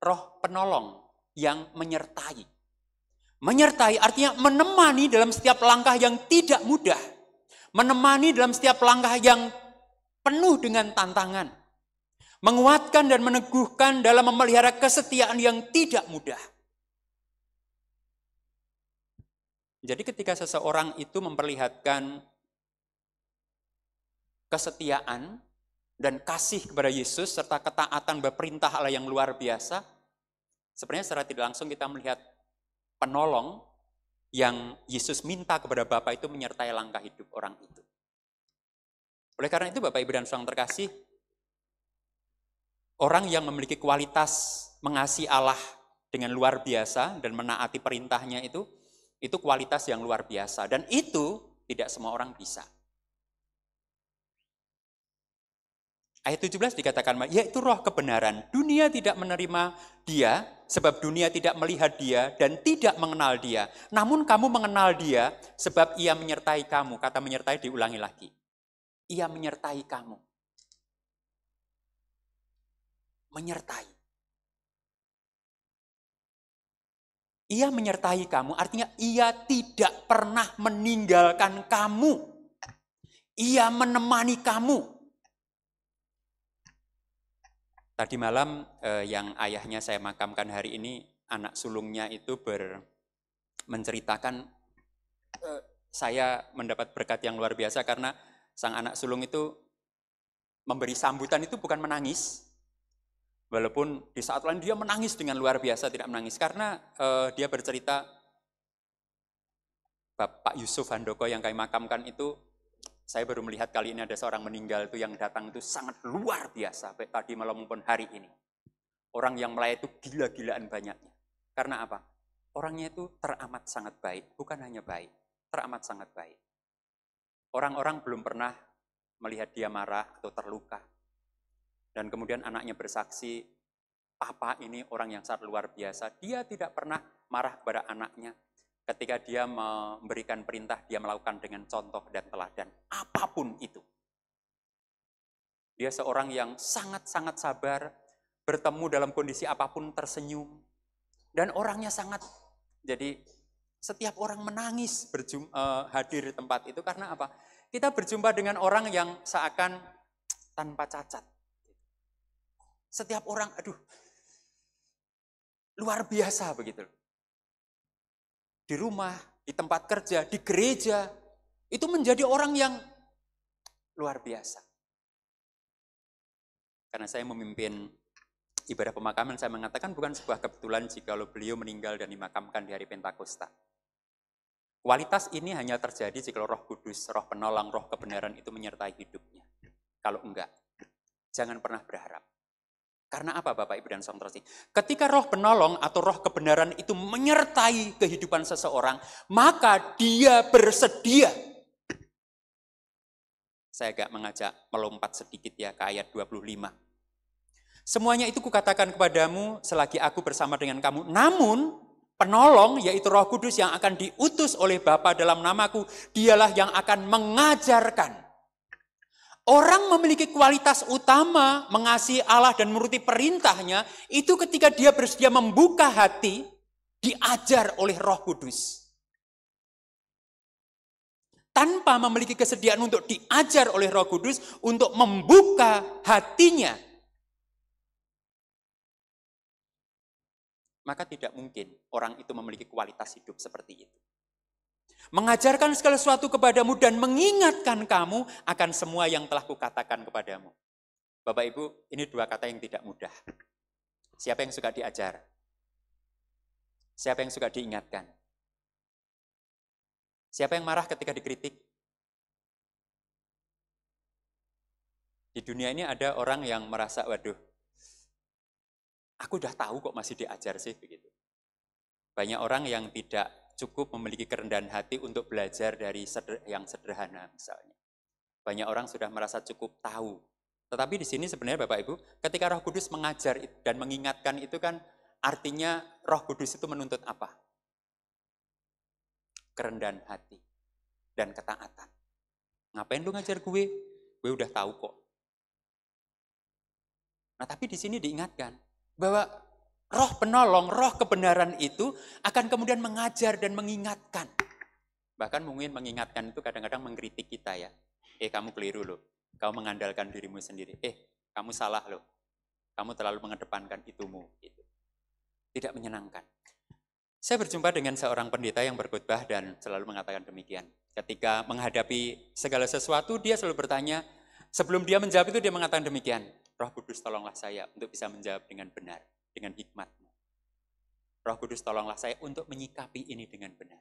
Roh Penolong yang menyertai. Menyertai artinya menemani dalam setiap langkah yang tidak mudah. Menemani dalam setiap langkah yang penuh dengan tantangan. Menguatkan dan meneguhkan dalam memelihara kesetiaan yang tidak mudah. Jadi ketika seseorang itu memperlihatkan kesetiaan dan kasih kepada Yesus serta ketaatan berperintah Allah yang luar biasa, sebenarnya secara tidak langsung kita melihat penolong yang Yesus minta kepada Bapa itu menyertai langkah hidup orang itu. Oleh karena itu Bapak Ibu dan Saudara terkasih, orang yang memiliki kualitas mengasihi Allah dengan luar biasa dan menaati perintahnya itu kualitas yang luar biasa. Dan itu tidak semua orang bisa. Ayat 17 dikatakan, yaitu roh kebenaran. Dunia tidak menerima dia, sebab dunia tidak melihat dia dan tidak mengenal dia. Namun kamu mengenal dia, sebab ia menyertai kamu. Kata menyertai diulangi lagi. Ia menyertai kamu. Menyertai. Ia menyertai kamu, artinya ia tidak pernah meninggalkan kamu. Ia menemani kamu. Tadi malam yang ayahnya saya makamkan hari ini, anak sulungnya itu menceritakan, saya mendapat berkat yang luar biasa karena sang anak sulung itu memberi sambutan itu bukan menangis. Walaupun di saat lain dia menangis dengan luar biasa, tidak menangis. Karena dia bercerita, Bapak Yusuf Handoko yang kami makamkan itu, saya baru melihat kali ini ada seorang meninggal itu yang datang itu sangat luar biasa. Baik tadi malam maupun hari ini. Orang yang melayani itu gila-gilaan banyaknya. Karena apa? Orangnya itu teramat sangat baik, bukan hanya baik, teramat sangat baik. Orang-orang belum pernah melihat dia marah atau terluka. Dan kemudian anaknya bersaksi, Papa ini orang yang sangat luar biasa. Dia tidak pernah marah kepada anaknya. Ketika dia memberikan perintah, dia melakukan dengan contoh dan teladan. Apapun itu. Dia seorang yang sangat-sangat sabar, bertemu dalam kondisi apapun tersenyum. Dan orangnya sangat, jadi setiap orang menangis hadir di tempat itu. Karena apa? Kita berjumpa dengan orang yang seakan tanpa cacat. Setiap orang, luar biasa begitu. Di rumah, di tempat kerja, di gereja, itu menjadi orang yang luar biasa. Karena saya memimpin ibadah pemakaman, saya mengatakan bukan sebuah kebetulan jikalau beliau meninggal dan dimakamkan di hari Pentakosta. Kualitas ini hanya terjadi jika Roh Kudus, Roh Penolong, Roh Kebenaran itu menyertai hidupnya. Kalau enggak, jangan pernah berharap. Karena apa Bapak Ibu dan Saudara? Ketika Roh Penolong atau Roh Kebenaran itu menyertai kehidupan seseorang, maka dia bersedia. Saya agak mengajak melompat sedikit ya ke ayat 25. Semuanya itu kukatakan kepadamu selagi aku bersama dengan kamu. Namun Penolong, yaitu Roh Kudus yang akan diutus oleh Bapa dalam namaku, dialah yang akan mengajarkan. Orang memiliki kualitas utama mengasihi Allah dan menuruti perintahnya, itu ketika dia bersedia membuka hati, diajar oleh Roh Kudus. Tanpa memiliki kesediaan untuk diajar oleh Roh Kudus, untuk membuka hatinya, maka tidak mungkin orang itu memiliki kualitas hidup seperti itu. Mengajarkan segala sesuatu kepadamu dan mengingatkan kamu akan semua yang telah kukatakan kepadamu. Bapak Ibu, ini dua kata yang tidak mudah. Siapa yang suka diajar? Siapa yang suka diingatkan? Siapa yang marah ketika dikritik? Di dunia ini ada orang yang merasa, waduh, aku udah tahu kok masih diajar sih begitu. Banyak orang yang tidak cukup memiliki kerendahan hati untuk belajar dari yang sederhana misalnya. Banyak orang sudah merasa cukup tahu. Tetapi di sini sebenarnya Bapak Ibu, ketika Roh Kudus mengajar dan mengingatkan itu kan artinya Roh Kudus itu menuntut apa? Kerendahan hati dan ketaatan. Ngapain lu ngajar gue? Gue udah tahu kok. Nah, tapi di sini diingatkan bahwa Roh Penolong, Roh Kebenaran itu akan kemudian mengajar dan mengingatkan. Bahkan mungkin mengingatkan itu kadang-kadang mengkritik kita ya. Kamu keliru loh. Kamu mengandalkan dirimu sendiri. Kamu salah loh. Kamu terlalu mengedepankan itumu. Gitu. Tidak menyenangkan. Saya berjumpa dengan seorang pendeta yang berkhotbah dan selalu mengatakan demikian. Ketika menghadapi segala sesuatu, dia selalu bertanya, sebelum dia menjawab itu dia mengatakan demikian, Roh Kudus tolonglah saya untuk bisa menjawab dengan benar. Dengan hikmat-Mu. Roh Kudus tolonglah saya untuk menyikapi ini dengan benar.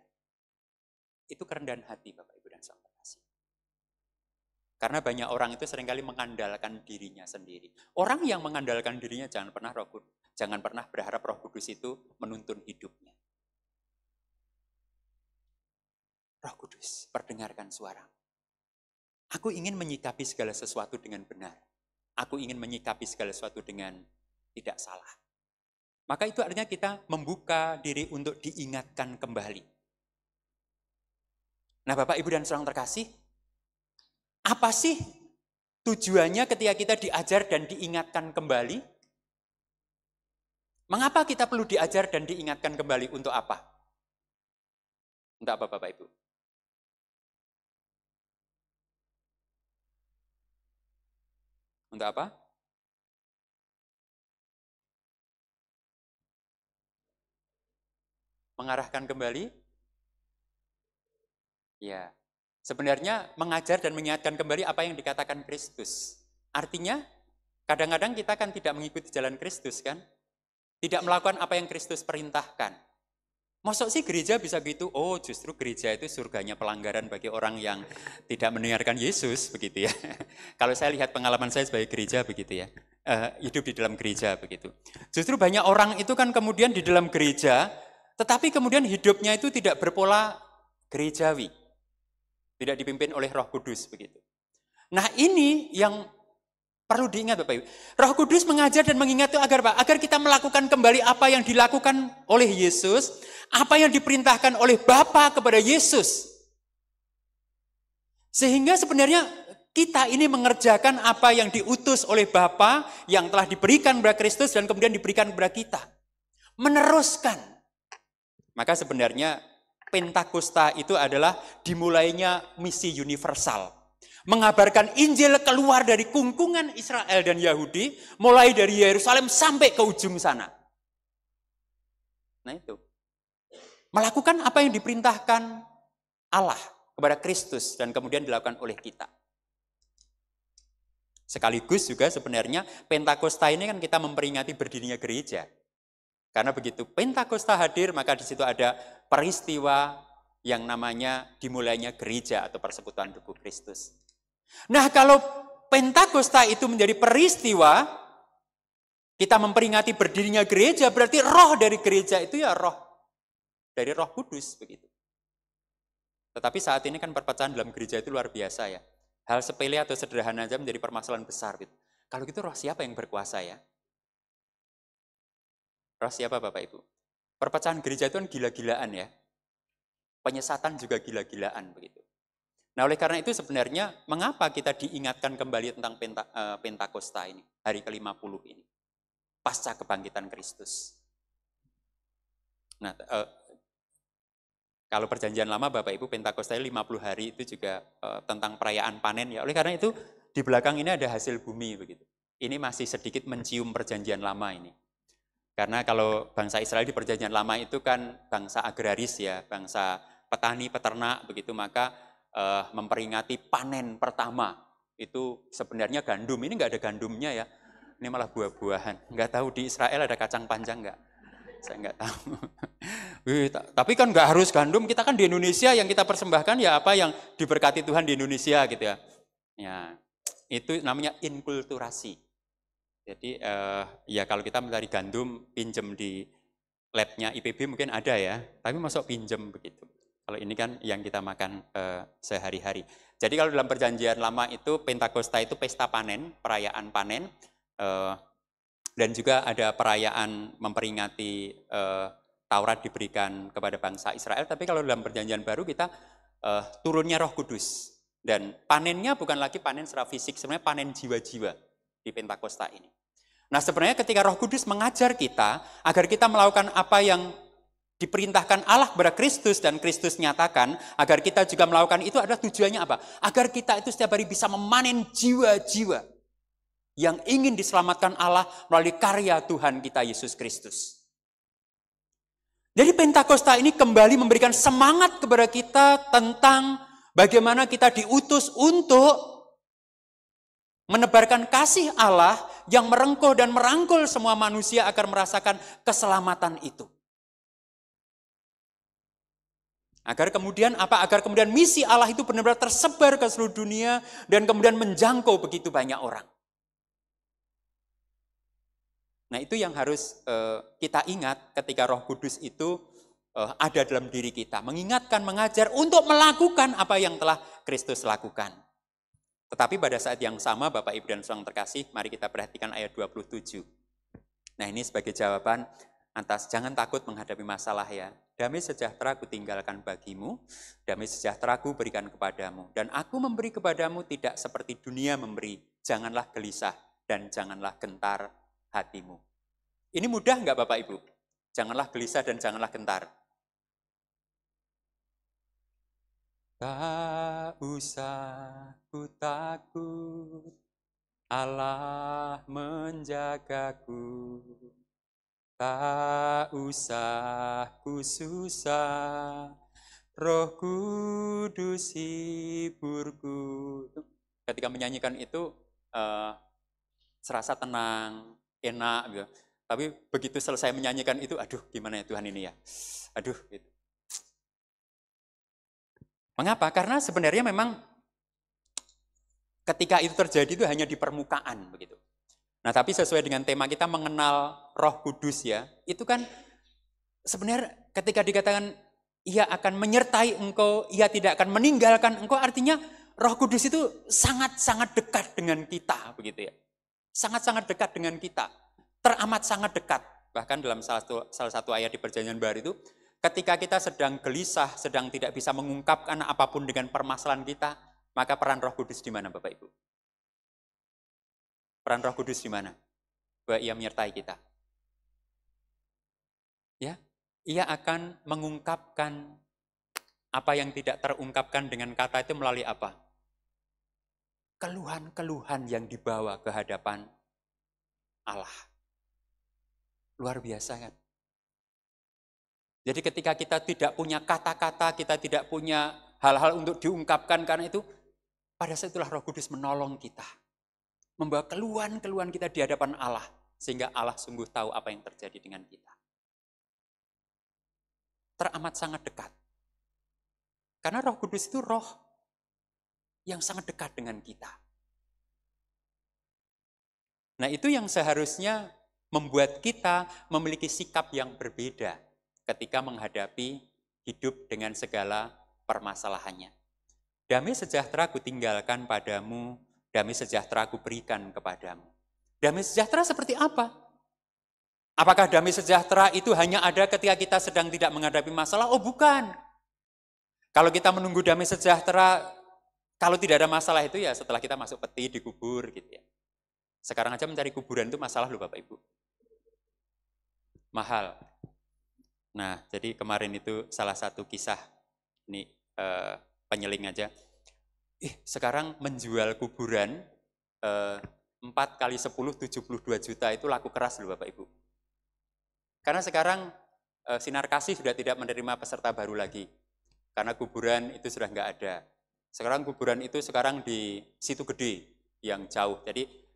Itu kerendahan hati Bapak Ibu dan Saudara kasih. Karena banyak orang itu seringkali mengandalkan dirinya sendiri. Orang yang mengandalkan dirinya jangan pernah berharap Roh Kudus itu menuntun hidupnya. Roh Kudus, perdengarkan suara. Aku ingin menyikapi segala sesuatu dengan benar. Aku ingin menyikapi segala sesuatu dengan tidak salah. Maka itu artinya kita membuka diri untuk diingatkan kembali. Nah Bapak, Ibu, dan saudara terkasih, apa sih tujuannya ketika kita diajar dan diingatkan kembali? Mengapa kita perlu diajar dan diingatkan kembali? Untuk apa? Untuk apa Bapak Ibu? Untuk apa? Mengarahkan kembali? Ya, sebenarnya mengajar dan mengingatkan kembali apa yang dikatakan Kristus. Artinya, kadang-kadang kita kan tidak mengikuti jalan Kristus kan? Tidak melakukan apa yang Kristus perintahkan. Masuk sih gereja bisa gitu? Oh, justru gereja itu surganya pelanggaran bagi orang yang tidak mendengarkan Yesus, begitu ya. Kalau saya lihat pengalaman saya sebagai gereja begitu ya, hidup di dalam gereja begitu. Justru banyak orang itu kan kemudian di dalam gereja, tetapi kemudian hidupnya itu tidak berpola gerejawi. Tidak dipimpin oleh Roh Kudus begitu. Nah ini yang perlu diingat Bapak Ibu. Roh Kudus mengajar dan mengingat itu agar apa? Agar kita melakukan kembali apa yang dilakukan oleh Yesus, apa yang diperintahkan oleh Bapa kepada Yesus. Sehingga sebenarnya kita ini mengerjakan apa yang diutus oleh Bapa yang telah diberikan kepada Kristus dan kemudian diberikan kepada kita. Meneruskan. Maka sebenarnya Pentakosta itu adalah dimulainya misi universal. Mengabarkan Injil keluar dari kungkungan Israel dan Yahudi, mulai dari Yerusalem sampai ke ujung sana. Nah itu. Melakukan apa yang diperintahkan Allah kepada Kristus dan kemudian dilakukan oleh kita. Sekaligus juga sebenarnya Pentakosta ini kan kita memperingati berdirinya gereja. Karena begitu Pentakosta hadir, maka di situ ada peristiwa yang namanya dimulainya gereja atau persekutuan tubuh Kristus. Nah, kalau Pentakosta itu menjadi peristiwa, kita memperingati berdirinya gereja, berarti roh dari gereja itu ya roh dari Roh Kudus begitu. Tetapi saat ini kan perpecahan dalam gereja itu luar biasa ya. Hal sepele atau sederhana saja menjadi permasalahan besar gitu. Kalau gitu roh siapa yang berkuasa ya? Roh siapa Bapak Ibu? Perpecahan gereja itu kan gila-gilaan ya. Penyesatan juga gila-gilaan begitu. Nah oleh karena itu sebenarnya mengapa kita diingatkan kembali tentang Pentakosta ini, hari ke-50 ini, pasca kebangkitan Kristus. Nah kalau perjanjian lama Bapak Ibu Pentakosta 50 hari itu juga tentang perayaan panen ya. Oleh karena itu di belakang ini ada hasil bumi begitu. Ini masih sedikit mencium perjanjian lama ini. Karena kalau bangsa Israel di perjanjian lama itu kan bangsa agraris ya, bangsa petani, peternak begitu, maka memperingati panen pertama. Itu sebenarnya gandum, ini nggak ada gandumnya ya, ini malah buah-buahan. Nggak tahu di Israel ada kacang panjang nggak? Saya nggak tahu. Tapi kan nggak harus gandum, kita kan di Indonesia yang kita persembahkan ya apa yang diberkati Tuhan di Indonesia gitu ya. Ya, itu namanya inkulturasi. Jadi ya kalau kita mencari gandum pinjem di labnya IPB mungkin ada ya, tapi masuk pinjem begitu. Kalau ini kan yang kita makan sehari-hari. Jadi kalau dalam perjanjian lama itu Pentakosta itu pesta panen, perayaan panen, dan juga ada perayaan memperingati Taurat diberikan kepada bangsa Israel. Tapi kalau dalam perjanjian baru kita turunnya Roh Kudus. Dan panennya bukan lagi panen secara fisik, sebenarnya panen jiwa-jiwa di Pentakosta ini. Nah sebenarnya ketika Roh Kudus mengajar kita agar kita melakukan apa yang diperintahkan Allah kepada Kristus dan Kristus nyatakan, agar kita juga melakukan itu adalah tujuannya apa? Agar kita itu setiap hari bisa memanen jiwa-jiwa yang ingin diselamatkan Allah melalui karya Tuhan kita Yesus Kristus. Jadi Pentakosta ini kembali memberikan semangat kepada kita tentang bagaimana kita diutus untuk menebarkan kasih Allah yang merengkuh dan merangkul semua manusia agar merasakan keselamatan itu. Agar kemudian apa? Agar kemudian misi Allah itu benar-benar tersebar ke seluruh dunia dan kemudian menjangkau begitu banyak orang. Nah, itu yang harus kita ingat ketika Roh Kudus itu ada dalam diri kita. Mengingatkan, mengajar untuk melakukan apa yang telah Kristus lakukan. Tetapi pada saat yang sama, Bapak, Ibu, dan Saudara terkasih, mari kita perhatikan ayat 27. Nah, ini sebagai jawaban atas jangan takut menghadapi masalah ya. Damai sejahtera ku tinggalkan bagimu, damai sejahtera ku berikan kepadamu. Dan aku memberi kepadamu tidak seperti dunia memberi. Janganlah gelisah dan janganlah gentar hatimu. Ini mudah enggak Bapak Ibu? Janganlah gelisah dan janganlah gentar. Tak usah ku takut, Allah menjagaku. Tak usah ku susah, Roh Kudus hiburku. Ketika menyanyikan itu serasa tenang, enak gitu. Tapi begitu selesai menyanyikan itu, aduh gimana ya Tuhan ini ya. Aduh gitu. Mengapa? Karena sebenarnya memang ketika itu terjadi itu hanya di permukaan begitu. Nah, tapi sesuai dengan tema kita mengenal Roh Kudus ya, itu kan sebenarnya ketika dikatakan ia akan menyertai engkau, ia tidak akan meninggalkan engkau, artinya Roh Kudus itu sangat-sangat dekat dengan kita begitu ya. Sangat-sangat dekat dengan kita. Teramat sangat dekat. Bahkan dalam salah satu ayat di Perjanjian Baru itu, ketika kita sedang gelisah, sedang tidak bisa mengungkapkan apapun dengan permasalahan kita, maka peran Roh Kudus di mana Bapak Ibu? Peran Roh Kudus di mana? Bahwa ia menyertai kita. Ya, ia akan mengungkapkan apa yang tidak terungkapkan dengan kata itu melalui apa? Keluhan-keluhan yang dibawa ke hadapan Allah. Luar biasa kan? Jadi ketika kita tidak punya kata-kata, kita tidak punya hal-hal untuk diungkapkan, karena itu pada saat itulah Roh Kudus menolong kita. Membawa keluhan-keluhan kita di hadapan Allah, sehingga Allah sungguh tahu apa yang terjadi dengan kita. Teramat sangat dekat. Karena Roh Kudus itu roh yang sangat dekat dengan kita. Nah, itu yang seharusnya membuat kita memiliki sikap yang berbeda ketika menghadapi hidup dengan segala permasalahannya. Damai sejahtera ku tinggalkan padamu, damai sejahtera ku berikan kepadamu. Damai sejahtera seperti apa? Apakah damai sejahtera itu hanya ada ketika kita sedang tidak menghadapi masalah? Oh bukan. Kalau kita menunggu damai sejahtera, kalau tidak ada masalah itu ya setelah kita masuk peti, dikubur gitu ya. Sekarang aja mencari kuburan itu masalah loh Bapak Ibu. Mahal. Nah, jadi kemarin itu salah satu kisah, ini penyeling aja. Sekarang menjual kuburan 4 kali 10, 72 juta itu laku keras loh Bapak Ibu. Karena sekarang Sinar Kasih sudah tidak menerima peserta baru lagi. Karena kuburan itu sudah nggak ada. Sekarang kuburan itu sekarang di Situ Gede yang jauh. Jadi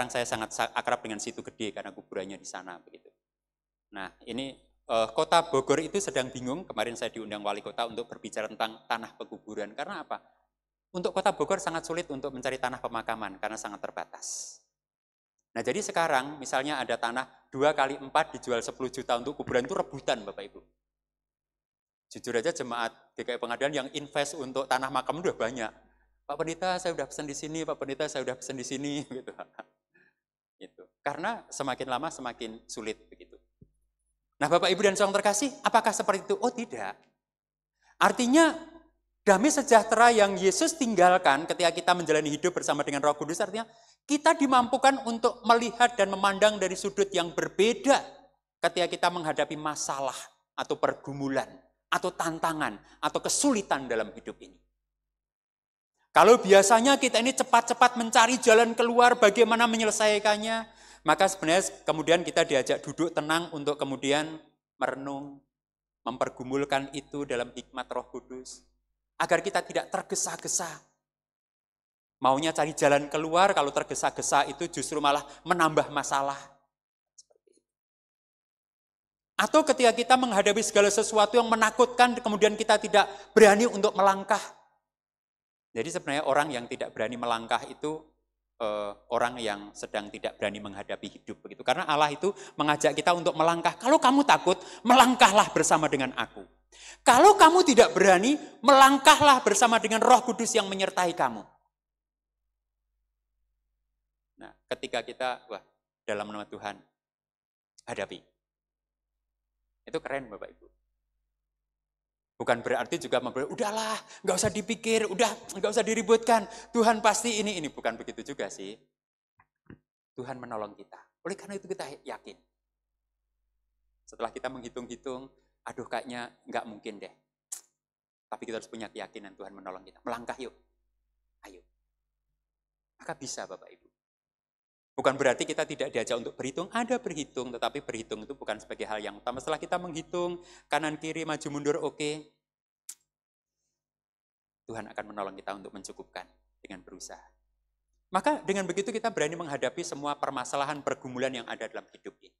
saya sangat akrab dengan Situ Gede karena kuburannya di sana begitu. Nah, ini Kota Bogor itu sedang bingung. Kemarin saya diundang wali kota untuk berbicara tentang tanah pekuburan. Karena apa? Untuk Kota Bogor sangat sulit untuk mencari tanah pemakaman karena sangat terbatas. Nah, jadi sekarang misalnya ada tanah 2 kali 4 dijual 10 juta untuk kuburan itu rebutan Bapak Ibu. Jujur aja jemaat GKI Pengadilan yang invest untuk tanah makam udah banyak. Pak Pendeta saya udah pesan di sini, Pak Pendeta saya udah pesan di sini gitu. Gitu. Karena semakin lama semakin sulit begitu. Nah, Bapak Ibu dan saudara terkasih, apakah seperti itu? Oh, tidak. Artinya damai sejahtera yang Yesus tinggalkan ketika kita menjalani hidup bersama dengan Roh Kudus, artinya kita dimampukan untuk melihat dan memandang dari sudut yang berbeda ketika kita menghadapi masalah atau pergumulan atau tantangan atau kesulitan dalam hidup ini. Kalau biasanya kita ini cepat-cepat mencari jalan keluar bagaimana menyelesaikannya, maka sebenarnya kemudian kita diajak duduk tenang untuk kemudian merenung, mempergumulkan itu dalam hikmat Roh Kudus, agar kita tidak tergesa-gesa. Maunya cari jalan keluar, kalau tergesa-gesa itu justru malah menambah masalah. Atau ketika kita menghadapi segala sesuatu yang menakutkan, kemudian kita tidak berani untuk melangkah. Jadi sebenarnya orang yang tidak berani melangkah itu orang yang sedang tidak berani menghadapi hidup begitu. Karena Allah itu mengajak kita untuk melangkah. Kalau kamu takut, melangkahlah bersama dengan aku. Kalau kamu tidak berani, melangkahlah bersama dengan Roh Kudus yang menyertai kamu. Nah, ketika kita dalam nama Tuhan hadapi. Itu keren Bapak Ibu. Bukan berarti juga udahlah, nggak usah dipikir, nggak usah diributkan. Tuhan pasti ini. Bukan begitu juga sih. Tuhan menolong kita. Oleh karena itu kita yakin. Setelah kita menghitung-hitung, aduh kayaknya nggak mungkin deh. Tapi kita harus punya keyakinan Tuhan menolong kita. Melangkah yuk. Ayo. Maka bisa Bapak Ibu. Bukan berarti kita tidak diajak untuk berhitung, ada berhitung, tetapi berhitung itu bukan sebagai hal yang utama. Setelah kita menghitung, kanan kiri, maju mundur, oke. Tuhan akan menolong kita untuk mencukupkan dengan berusaha. Maka dengan begitu kita berani menghadapi semua permasalahan pergumulan yang ada dalam hidup ini.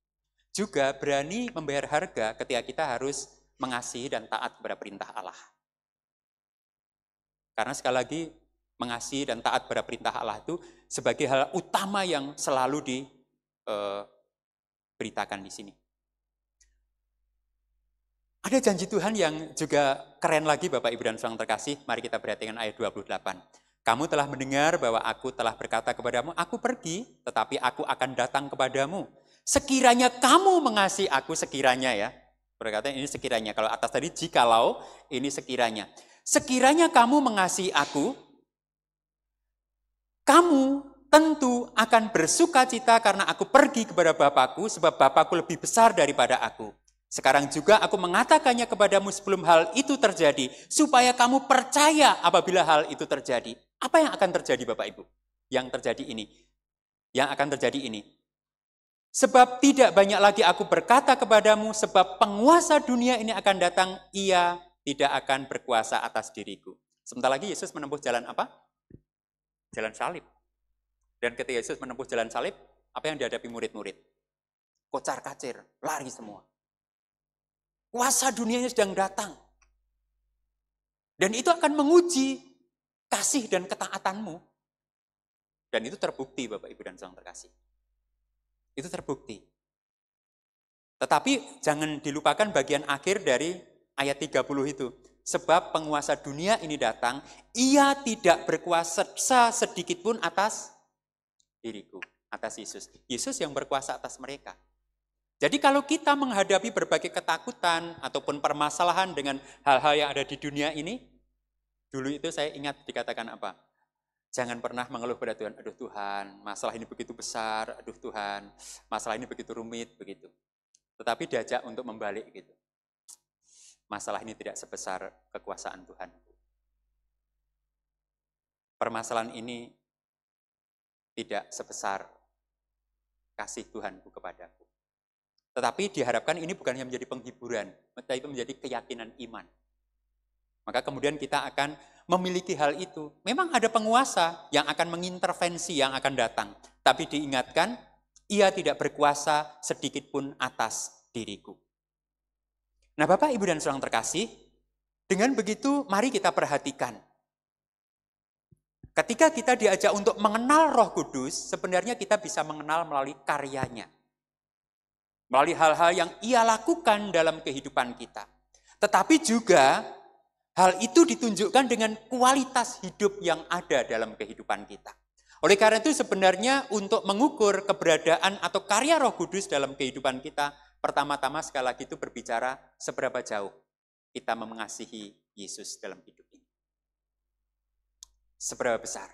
Juga berani membayar harga ketika kita harus mengasihi dan taat kepada perintah Allah. Karena sekali lagi, mengasihi dan taat pada perintah Allah itu sebagai hal utama yang selalu diberitakan di sini. Ada janji Tuhan yang juga keren lagi Bapak Ibu dan Saudara terkasih. Mari kita perhatikan ayat 28. Kamu telah mendengar bahwa aku telah berkata kepadamu, aku pergi, tetapi aku akan datang kepadamu. Sekiranya kamu mengasihi aku, sekiranya ya. Berkata ini sekiranya, kalau atas tadi jikalau, ini sekiranya. Sekiranya kamu mengasihi aku, kamu tentu akan bersuka cita karena aku pergi kepada Bapakku, sebab Bapakku lebih besar daripada aku. Sekarang juga aku mengatakannya kepadamu sebelum hal itu terjadi, supaya kamu percaya apabila hal itu terjadi. Apa yang akan terjadi Bapak Ibu? Yang terjadi ini. Yang akan terjadi ini. Sebab tidak banyak lagi aku berkata kepadamu, sebab penguasa dunia ini akan datang, ia tidak akan berkuasa atas diriku. Sebentar lagi Yesus menempuh jalan apa? Jalan salib. Dan ketika Yesus menempuh jalan salib, apa yang dihadapi murid-murid? Kocar-kacir, lari semua. Kuasa dunia ini sedang datang. Dan itu akan menguji kasih dan ketaatanmu. Dan itu terbukti Bapak Ibu dan Saudara terkasih. Itu terbukti. Tetapi jangan dilupakan bagian akhir dari ayat 30 itu. Sebab penguasa dunia ini datang, ia tidak berkuasa sedikit pun atas diriku, atas Yesus. Yesus yang berkuasa atas mereka. Jadi kalau kita menghadapi berbagai ketakutan ataupun permasalahan dengan hal-hal yang ada di dunia ini, dulu itu saya ingat dikatakan apa? Jangan pernah mengeluh pada Tuhan, aduh Tuhan, masalah ini begitu besar, aduh Tuhan, masalah ini begitu rumit, begitu. Tetapi diajak untuk membalik gitu. Masalah ini tidak sebesar kekuasaan Tuhan. Permasalahan ini tidak sebesar kasih Tuhanku kepadaku. Tetapi diharapkan ini bukan hanya menjadi penghiburan, tetapi menjadi keyakinan iman. Maka kemudian kita akan memiliki hal itu. Memang ada penguasa yang akan mengintervensi yang akan datang. Tapi diingatkan, ia tidak berkuasa sedikit pun atas diriku. Nah Bapak, Ibu, dan Saudara terkasih, dengan begitu mari kita perhatikan. Ketika kita diajak untuk mengenal Roh Kudus, sebenarnya kita bisa mengenal melalui karyanya. Melalui hal-hal yang ia lakukan dalam kehidupan kita. Tetapi juga hal itu ditunjukkan dengan kualitas hidup yang ada dalam kehidupan kita. Oleh karena itu sebenarnya untuk mengukur keberadaan atau karya Roh Kudus dalam kehidupan kita, pertama-tama sekali lagi itu berbicara seberapa jauh kita mengasihi Yesus dalam hidup ini. Seberapa besar.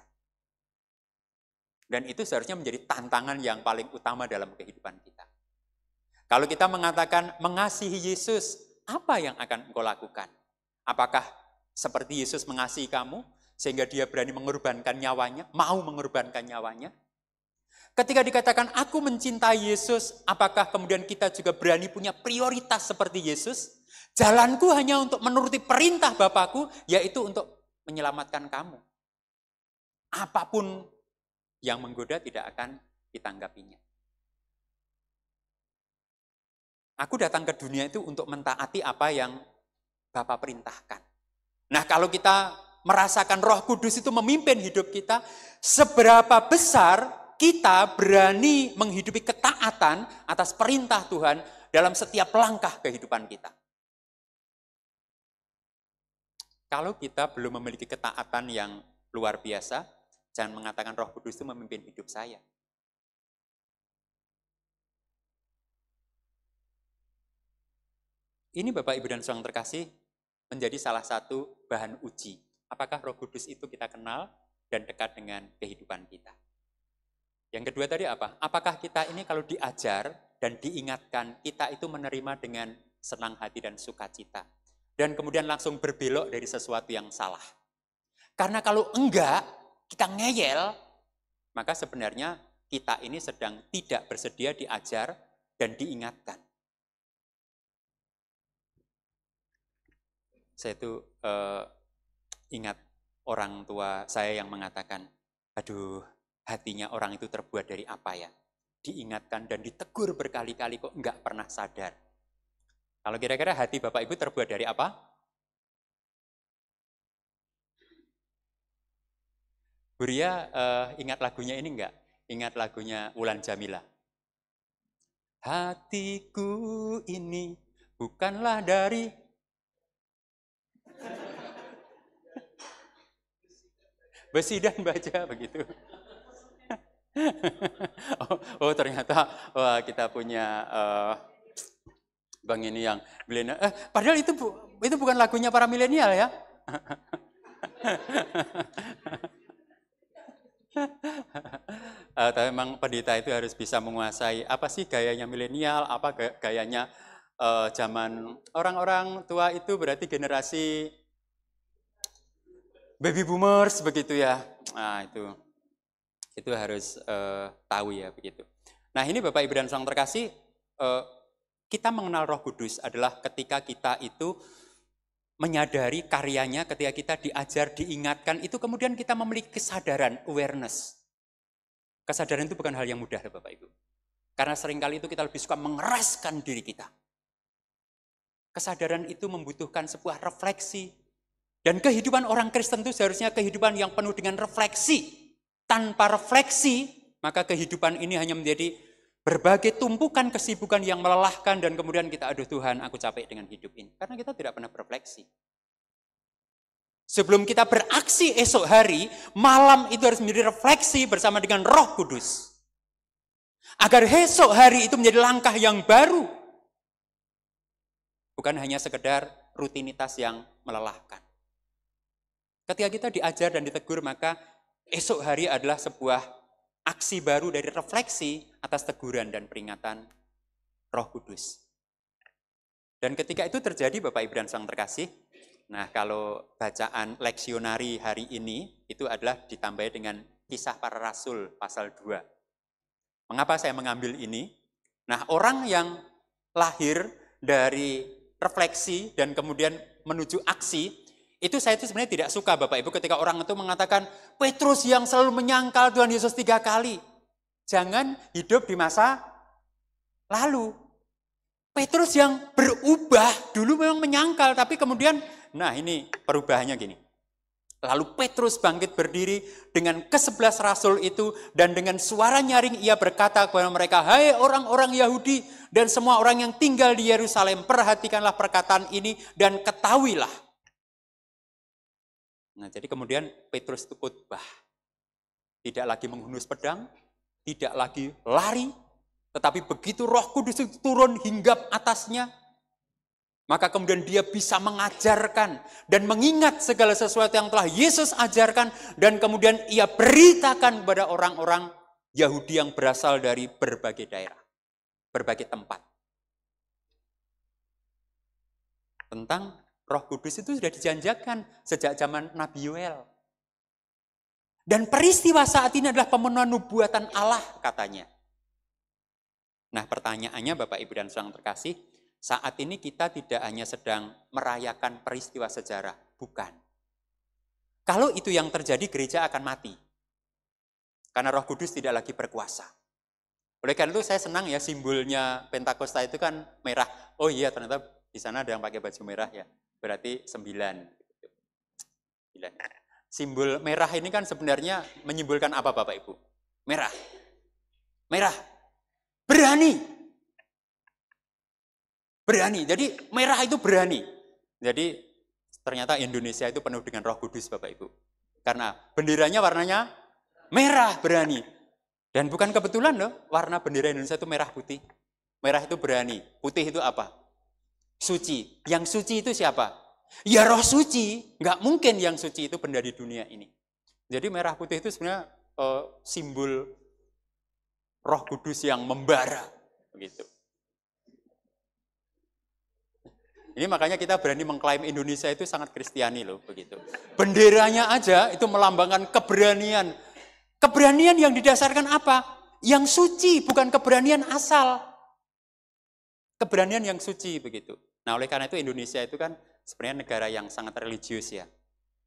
Dan itu seharusnya menjadi tantangan yang paling utama dalam kehidupan kita. Kalau kita mengatakan mengasihi Yesus, apa yang akan engkau lakukan? Apakah seperti Yesus mengasihi kamu, sehingga dia berani mengorbankan nyawanya, mau mengorbankan nyawanya? Ketika dikatakan aku mencintai Yesus, apakah kemudian kita juga berani punya prioritas seperti Yesus? Jalanku hanya untuk menuruti perintah Bapakku, yaitu untuk menyelamatkan kamu. Apapun yang menggoda tidak akan ditanggapinya. Aku datang ke dunia itu untuk mentaati apa yang Bapa perintahkan. Nah, kalau kita merasakan Roh Kudus itu memimpin hidup kita, seberapa besar kita berani menghidupi ketaatan atas perintah Tuhan dalam setiap langkah kehidupan kita. Kalau kita belum memiliki ketaatan yang luar biasa, jangan mengatakan Roh Kudus itu memimpin hidup saya. Ini Bapak, Ibu, dan Saudara yang terkasih, menjadi salah satu bahan uji. Apakah Roh Kudus itu kita kenal dan dekat dengan kehidupan kita? Yang kedua tadi apa? Apakah kita ini kalau diajar dan diingatkan, kita itu menerima dengan senang hati dan sukacita? Dan kemudian langsung berbelok dari sesuatu yang salah. Karena kalau enggak, kita ngeyel, maka sebenarnya kita ini sedang tidak bersedia diajar dan diingatkan. Saya itu ingat orang tua saya yang mengatakan, aduh, hatinya orang itu terbuat dari apa ya? Diingatkan dan ditegur berkali-kali kok enggak pernah sadar. Kalau kira-kira hati Bapak Ibu terbuat dari apa? Bu Ria ingat lagunya ini enggak? Ingat lagunya Wulan Jamila. Hatiku ini bukanlah dari besi dan baja, begitu. Ternyata kita punya bang ini yang milenial. Padahal itu bukan lagunya para milenial ya. Tapi memang pendeta itu harus bisa menguasai apa sih gayanya milenial, apa gayanya zaman orang-orang tua itu berarti generasi baby boomers begitu ya. Nah, itu harus tahu ya begitu. Nah, ini Bapak, Ibu, dan Saudara terkasih, kita mengenal Roh Kudus adalah ketika kita itu menyadari karyanya, ketika kita diajar, diingatkan, itu kemudian kita memiliki kesadaran, awareness. Kesadaran itu bukan hal yang mudah, Bapak Ibu. Karena seringkali itu kita lebih suka mengeraskan diri kita. Kesadaran itu membutuhkan sebuah refleksi. Dan kehidupan orang Kristen itu seharusnya kehidupan yang penuh dengan refleksi. Tanpa refleksi, maka kehidupan ini hanya menjadi berbagai tumpukan kesibukan yang melelahkan dan kemudian kita, aduh Tuhan, aku capek dengan hidup ini. Karena kita tidak pernah berefleksi. Sebelum kita beraksi esok hari, malam itu harus menjadi refleksi bersama dengan Roh Kudus. Agar esok hari itu menjadi langkah yang baru. Bukan hanya sekedar rutinitas yang melelahkan. Ketika kita diajar dan ditegur, maka esok hari adalah sebuah aksi baru dari refleksi atas teguran dan peringatan Roh Kudus. Dan ketika itu terjadi, Bapak, Ibu, dan Saudara terkasih, nah kalau bacaan leksionari hari ini, itu adalah ditambah dengan Kisah Para Rasul pasal 2. Mengapa saya mengambil ini? Nah, orang yang lahir dari refleksi dan kemudian menuju aksi, itu saya itu sebenarnya tidak suka, Bapak Ibu, ketika orang itu mengatakan, Petrus yang selalu menyangkal Tuhan Yesus 3 kali. Jangan hidup di masa lalu. Petrus yang berubah, dulu memang menyangkal, tapi kemudian, nah ini perubahannya gini. Lalu Petrus bangkit berdiri dengan ke-11 rasul itu, dan dengan suara nyaring ia berkata kepada mereka, hai orang-orang Yahudi dan semua orang yang tinggal di Yerusalem, perhatikanlah perkataan ini dan ketahuilah. Nah, jadi kemudian Petrus itu khotbah. Tidak lagi menghunus pedang, tidak lagi lari, tetapi begitu Roh Kudus itu turun hinggap atasnya, maka kemudian dia bisa mengajarkan dan mengingat segala sesuatu yang telah Yesus ajarkan, dan kemudian ia beritakan kepada orang-orang Yahudi yang berasal dari berbagai daerah, berbagai tempat. Tentang Roh Kudus itu sudah dijanjikan sejak zaman Nabi Yoel. Dan peristiwa saat ini adalah pemenuhan nubuatan Allah katanya. Nah, pertanyaannya Bapak, Ibu, dan Saudara terkasih, saat ini kita tidak hanya sedang merayakan peristiwa sejarah, bukan. Kalau itu yang terjadi, gereja akan mati. Karena Roh Kudus tidak lagi berkuasa. Oleh karena itu saya senang ya simbolnya Pentakosta itu kan merah. Oh iya ternyata di sana ada yang pakai baju merah ya. Berarti 9. Simbol merah ini kan sebenarnya menyimbolkan apa Bapak Ibu? Merah. Merah. Berani. Berani. Jadi merah itu berani. Jadi ternyata Indonesia itu penuh dengan Roh Kudus Bapak Ibu. Karena benderanya warnanya merah, berani. Dan bukan kebetulan loh, warna bendera Indonesia itu merah putih. Merah itu berani, putih itu apa? Suci. Yang suci itu siapa? Ya Roh Suci. Nggak mungkin yang suci itu benda di dunia ini. Jadi merah putih itu sebenarnya simbol Roh Kudus yang membara. Begitu. Ini makanya kita berani mengklaim Indonesia itu sangat Kristiani loh. Begitu. Benderanya aja itu melambangkan keberanian. Keberanian yang didasarkan apa? Yang suci, bukan keberanian asal. Keberanian yang suci begitu. Nah, oleh karena itu Indonesia itu kan sebenarnya negara yang sangat religius ya.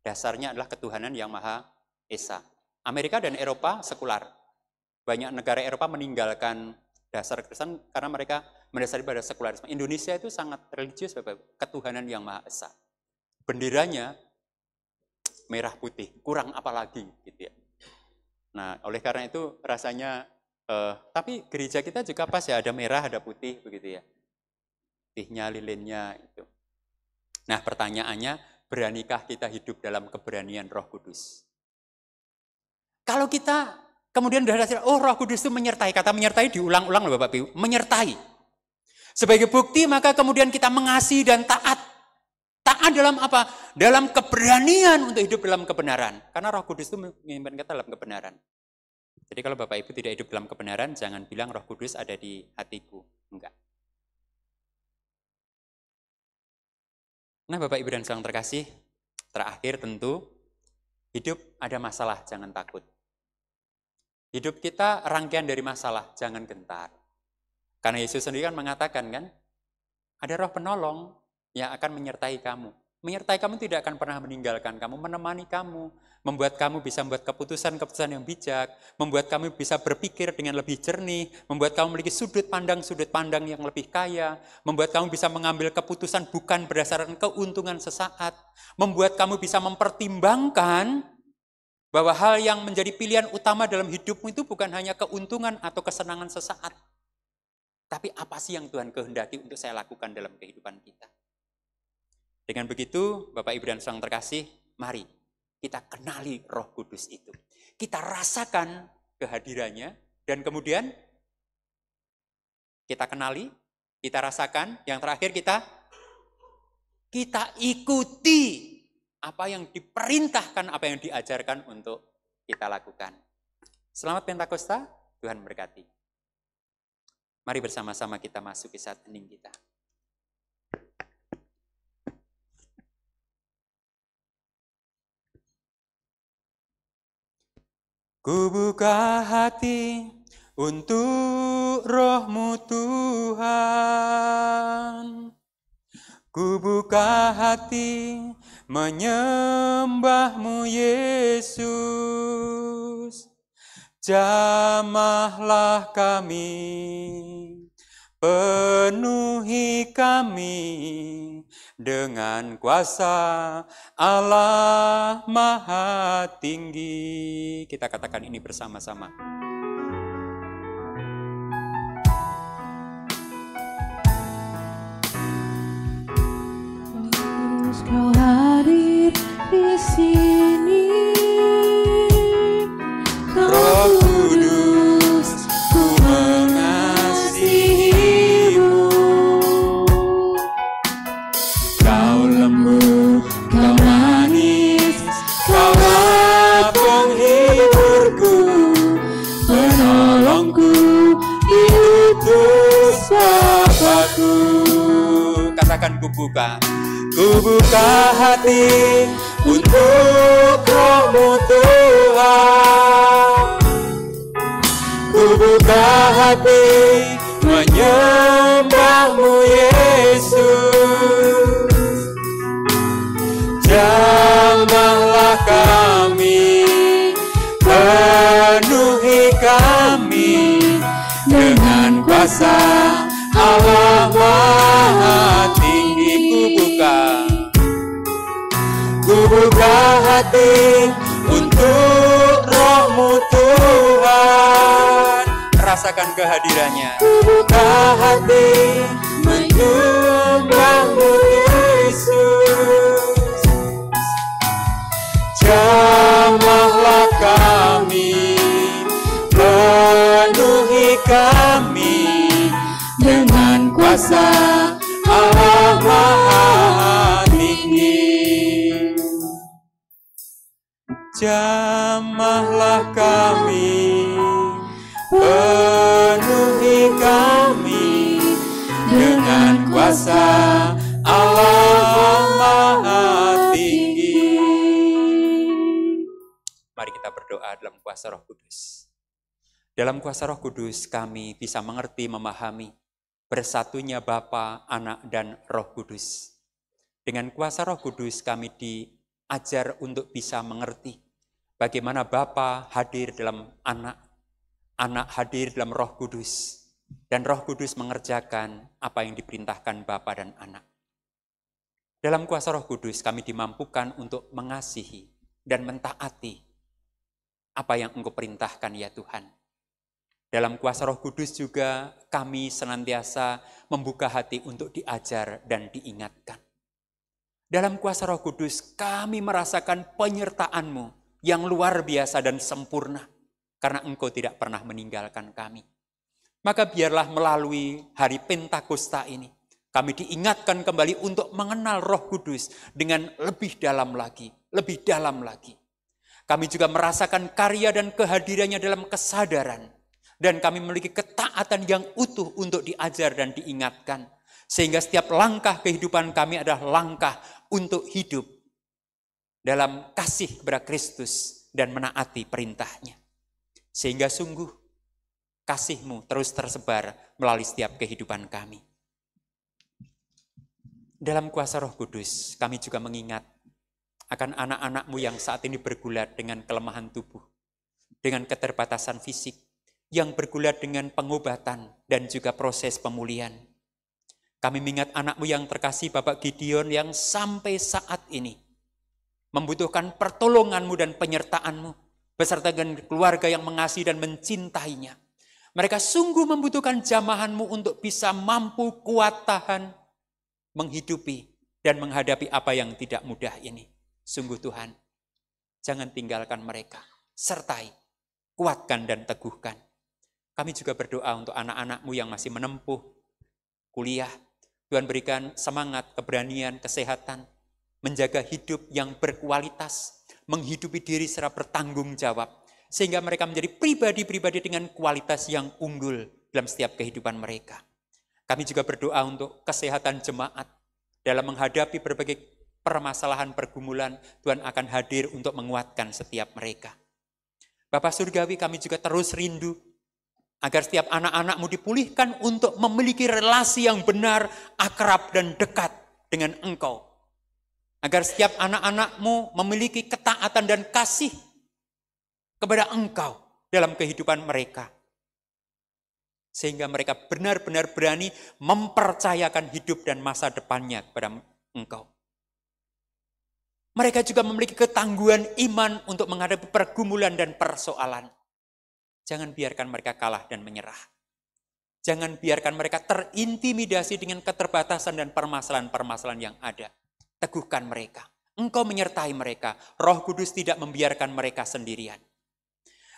Dasarnya adalah ketuhanan yang Maha Esa. Amerika dan Eropa sekular. Banyak negara Eropa meninggalkan dasar Kristen karena mereka mendasari pada sekularisme. Indonesia itu sangat religius, Bapak, ketuhanan yang Maha Esa. Benderanya merah putih, kurang apa lagi gitu ya. Nah, oleh karena itu rasanya, tapi gereja kita juga pas ya, ada merah, ada putih, begitu ya. Putihnya, lilinnya, itu. Nah, pertanyaannya, beranikah kita hidup dalam keberanian Roh Kudus? Kalau kita kemudian sudah sadar, oh Roh Kudus itu menyertai, kata menyertai diulang-ulang loh Bapak Ibu, menyertai. Sebagai bukti, maka kemudian kita mengasihi dan taat. Taat dalam apa? Dalam keberanian untuk hidup dalam kebenaran. Karena Roh Kudus itu memimpin kita dalam kebenaran. Jadi kalau Bapak Ibu tidak hidup dalam kebenaran, jangan bilang Roh Kudus ada di hatiku. Enggak. Nah Bapak Ibu dan saudara terkasih, terakhir tentu, hidup ada masalah, jangan takut. Hidup kita rangkaian dari masalah, jangan gentar. Karena Yesus sendiri kan mengatakan kan, ada roh penolong yang akan menyertai kamu. Menyertai kamu tidak akan pernah meninggalkan kamu, menemani kamu, membuat kamu bisa membuat keputusan-keputusan yang bijak, membuat kamu bisa berpikir dengan lebih jernih, membuat kamu memiliki sudut pandang yang lebih kaya, membuat kamu bisa mengambil keputusan bukan berdasarkan keuntungan sesaat, membuat kamu bisa mempertimbangkan bahwa hal yang menjadi pilihan utama dalam hidupmu itu bukan hanya keuntungan atau kesenangan sesaat, tapi apa sih yang Tuhan kehendaki untuk saya lakukan dalam kehidupan kita. Dengan begitu, Bapak Ibu dan saudara terkasih, mari kita kenali Roh Kudus itu. Kita rasakan kehadirannya, dan kemudian kita kenali, kita rasakan, yang terakhir kita ikuti apa yang diperintahkan, apa yang diajarkan untuk kita lakukan. Selamat Pentakosta, Tuhan berkati. Mari bersama-sama kita masuk ke saat hening kita. Ku buka hati untuk Roh-Mu Tuhan. Ku buka hati menyembah-Mu Yesus. Jamahlah kami, penuhi kami dengan kuasa Allah Maha Tinggi. Kita katakan ini bersama-sama. Yesus, Kau hadir di sini. Roh Kudus, ku mengasihi-Mu. Kau lembut, Kau manis, Kaulah penghiburku, penolongku, diutus Bapa-Ku. Katakan ku buka hati untuk Roh-Mu Tuhan. Ku buka hati menyembah-Mu Yesus. Jamahlah kami, penuhi kami Ku buka hati untuk Roh-Mu Tuhan. Rasakan kehadirannya. Ku buka hati menyembah-Mu Yesus. Jamahlah kami, penuhi kami dengan kuasa Allah Maha Tinggi. Jamahlah kami, penuhi kami dengan kuasa Allah Maha Tinggi. Mari kita berdoa dalam kuasa Roh Kudus. Dalam kuasa Roh Kudus kami bisa mengerti, memahami bersatunya Bapa, Anak, dan Roh Kudus. Dengan kuasa Roh Kudus kami diajar untuk bisa mengerti bagaimana Bapa hadir dalam Anak, Anak hadir dalam Roh Kudus, dan Roh Kudus mengerjakan apa yang diperintahkan Bapa dan Anak. Dalam kuasa Roh Kudus kami dimampukan untuk mengasihi dan mentaati apa yang Engkau perintahkan ya Tuhan. Dalam kuasa Roh Kudus juga kami senantiasa membuka hati untuk diajar dan diingatkan. Dalam kuasa Roh Kudus kami merasakan penyertaan-Mu yang luar biasa dan sempurna, karena Engkau tidak pernah meninggalkan kami. Maka biarlah melalui hari Pentakosta ini, kami diingatkan kembali untuk mengenal Roh Kudus dengan lebih dalam lagi, lebih dalam lagi. Kami juga merasakan karya dan kehadirannya dalam kesadaran, dan kami memiliki ketaatan yang utuh untuk diajar dan diingatkan. Sehingga setiap langkah kehidupan kami adalah langkah untuk hidup dalam kasih kepada Kristus dan menaati perintahnya. Sehingga sungguh kasih-Mu terus tersebar melalui setiap kehidupan kami. Dalam kuasa Roh Kudus kami juga mengingat akan anak-anak-Mu yang saat ini bergulat dengan kelemahan tubuh, dengan keterbatasan fisik, yang bergulat dengan pengobatan dan juga proses pemulihan. Kami mengingat anak-Mu yang terkasih Bapak Gideon yang sampai saat ini membutuhkan pertolongan-Mu dan penyertaan-Mu, beserta dengan keluarga yang mengasihi dan mencintainya. Mereka sungguh membutuhkan jamahan-Mu untuk bisa mampu kuat tahan, menghidupi dan menghadapi apa yang tidak mudah ini. Sungguh Tuhan, jangan tinggalkan mereka, sertai, kuatkan dan teguhkan. Kami juga berdoa untuk anak-anak-Mu yang masih menempuh kuliah. Tuhan berikan semangat, keberanian, kesehatan, menjaga hidup yang berkualitas, menghidupi diri secara bertanggung jawab, sehingga mereka menjadi pribadi-pribadi dengan kualitas yang unggul dalam setiap kehidupan mereka. Kami juga berdoa untuk kesehatan jemaat dalam menghadapi berbagai permasalahan pergumulan. Tuhan akan hadir untuk menguatkan setiap mereka. Bapa Surgawi, kami juga terus rindu agar setiap anak-anak-Mu dipulihkan untuk memiliki relasi yang benar, akrab dan dekat dengan Engkau. Agar setiap anak-anak-Mu memiliki ketaatan dan kasih kepada Engkau dalam kehidupan mereka. Sehingga mereka benar-benar berani mempercayakan hidup dan masa depannya kepada Engkau. Mereka juga memiliki ketangguhan iman untuk menghadapi pergumulan dan persoalan. Jangan biarkan mereka kalah dan menyerah. Jangan biarkan mereka terintimidasi dengan keterbatasan dan permasalahan-permasalahan yang ada. Teguhkan mereka. Engkau menyertai mereka. Roh Kudus tidak membiarkan mereka sendirian.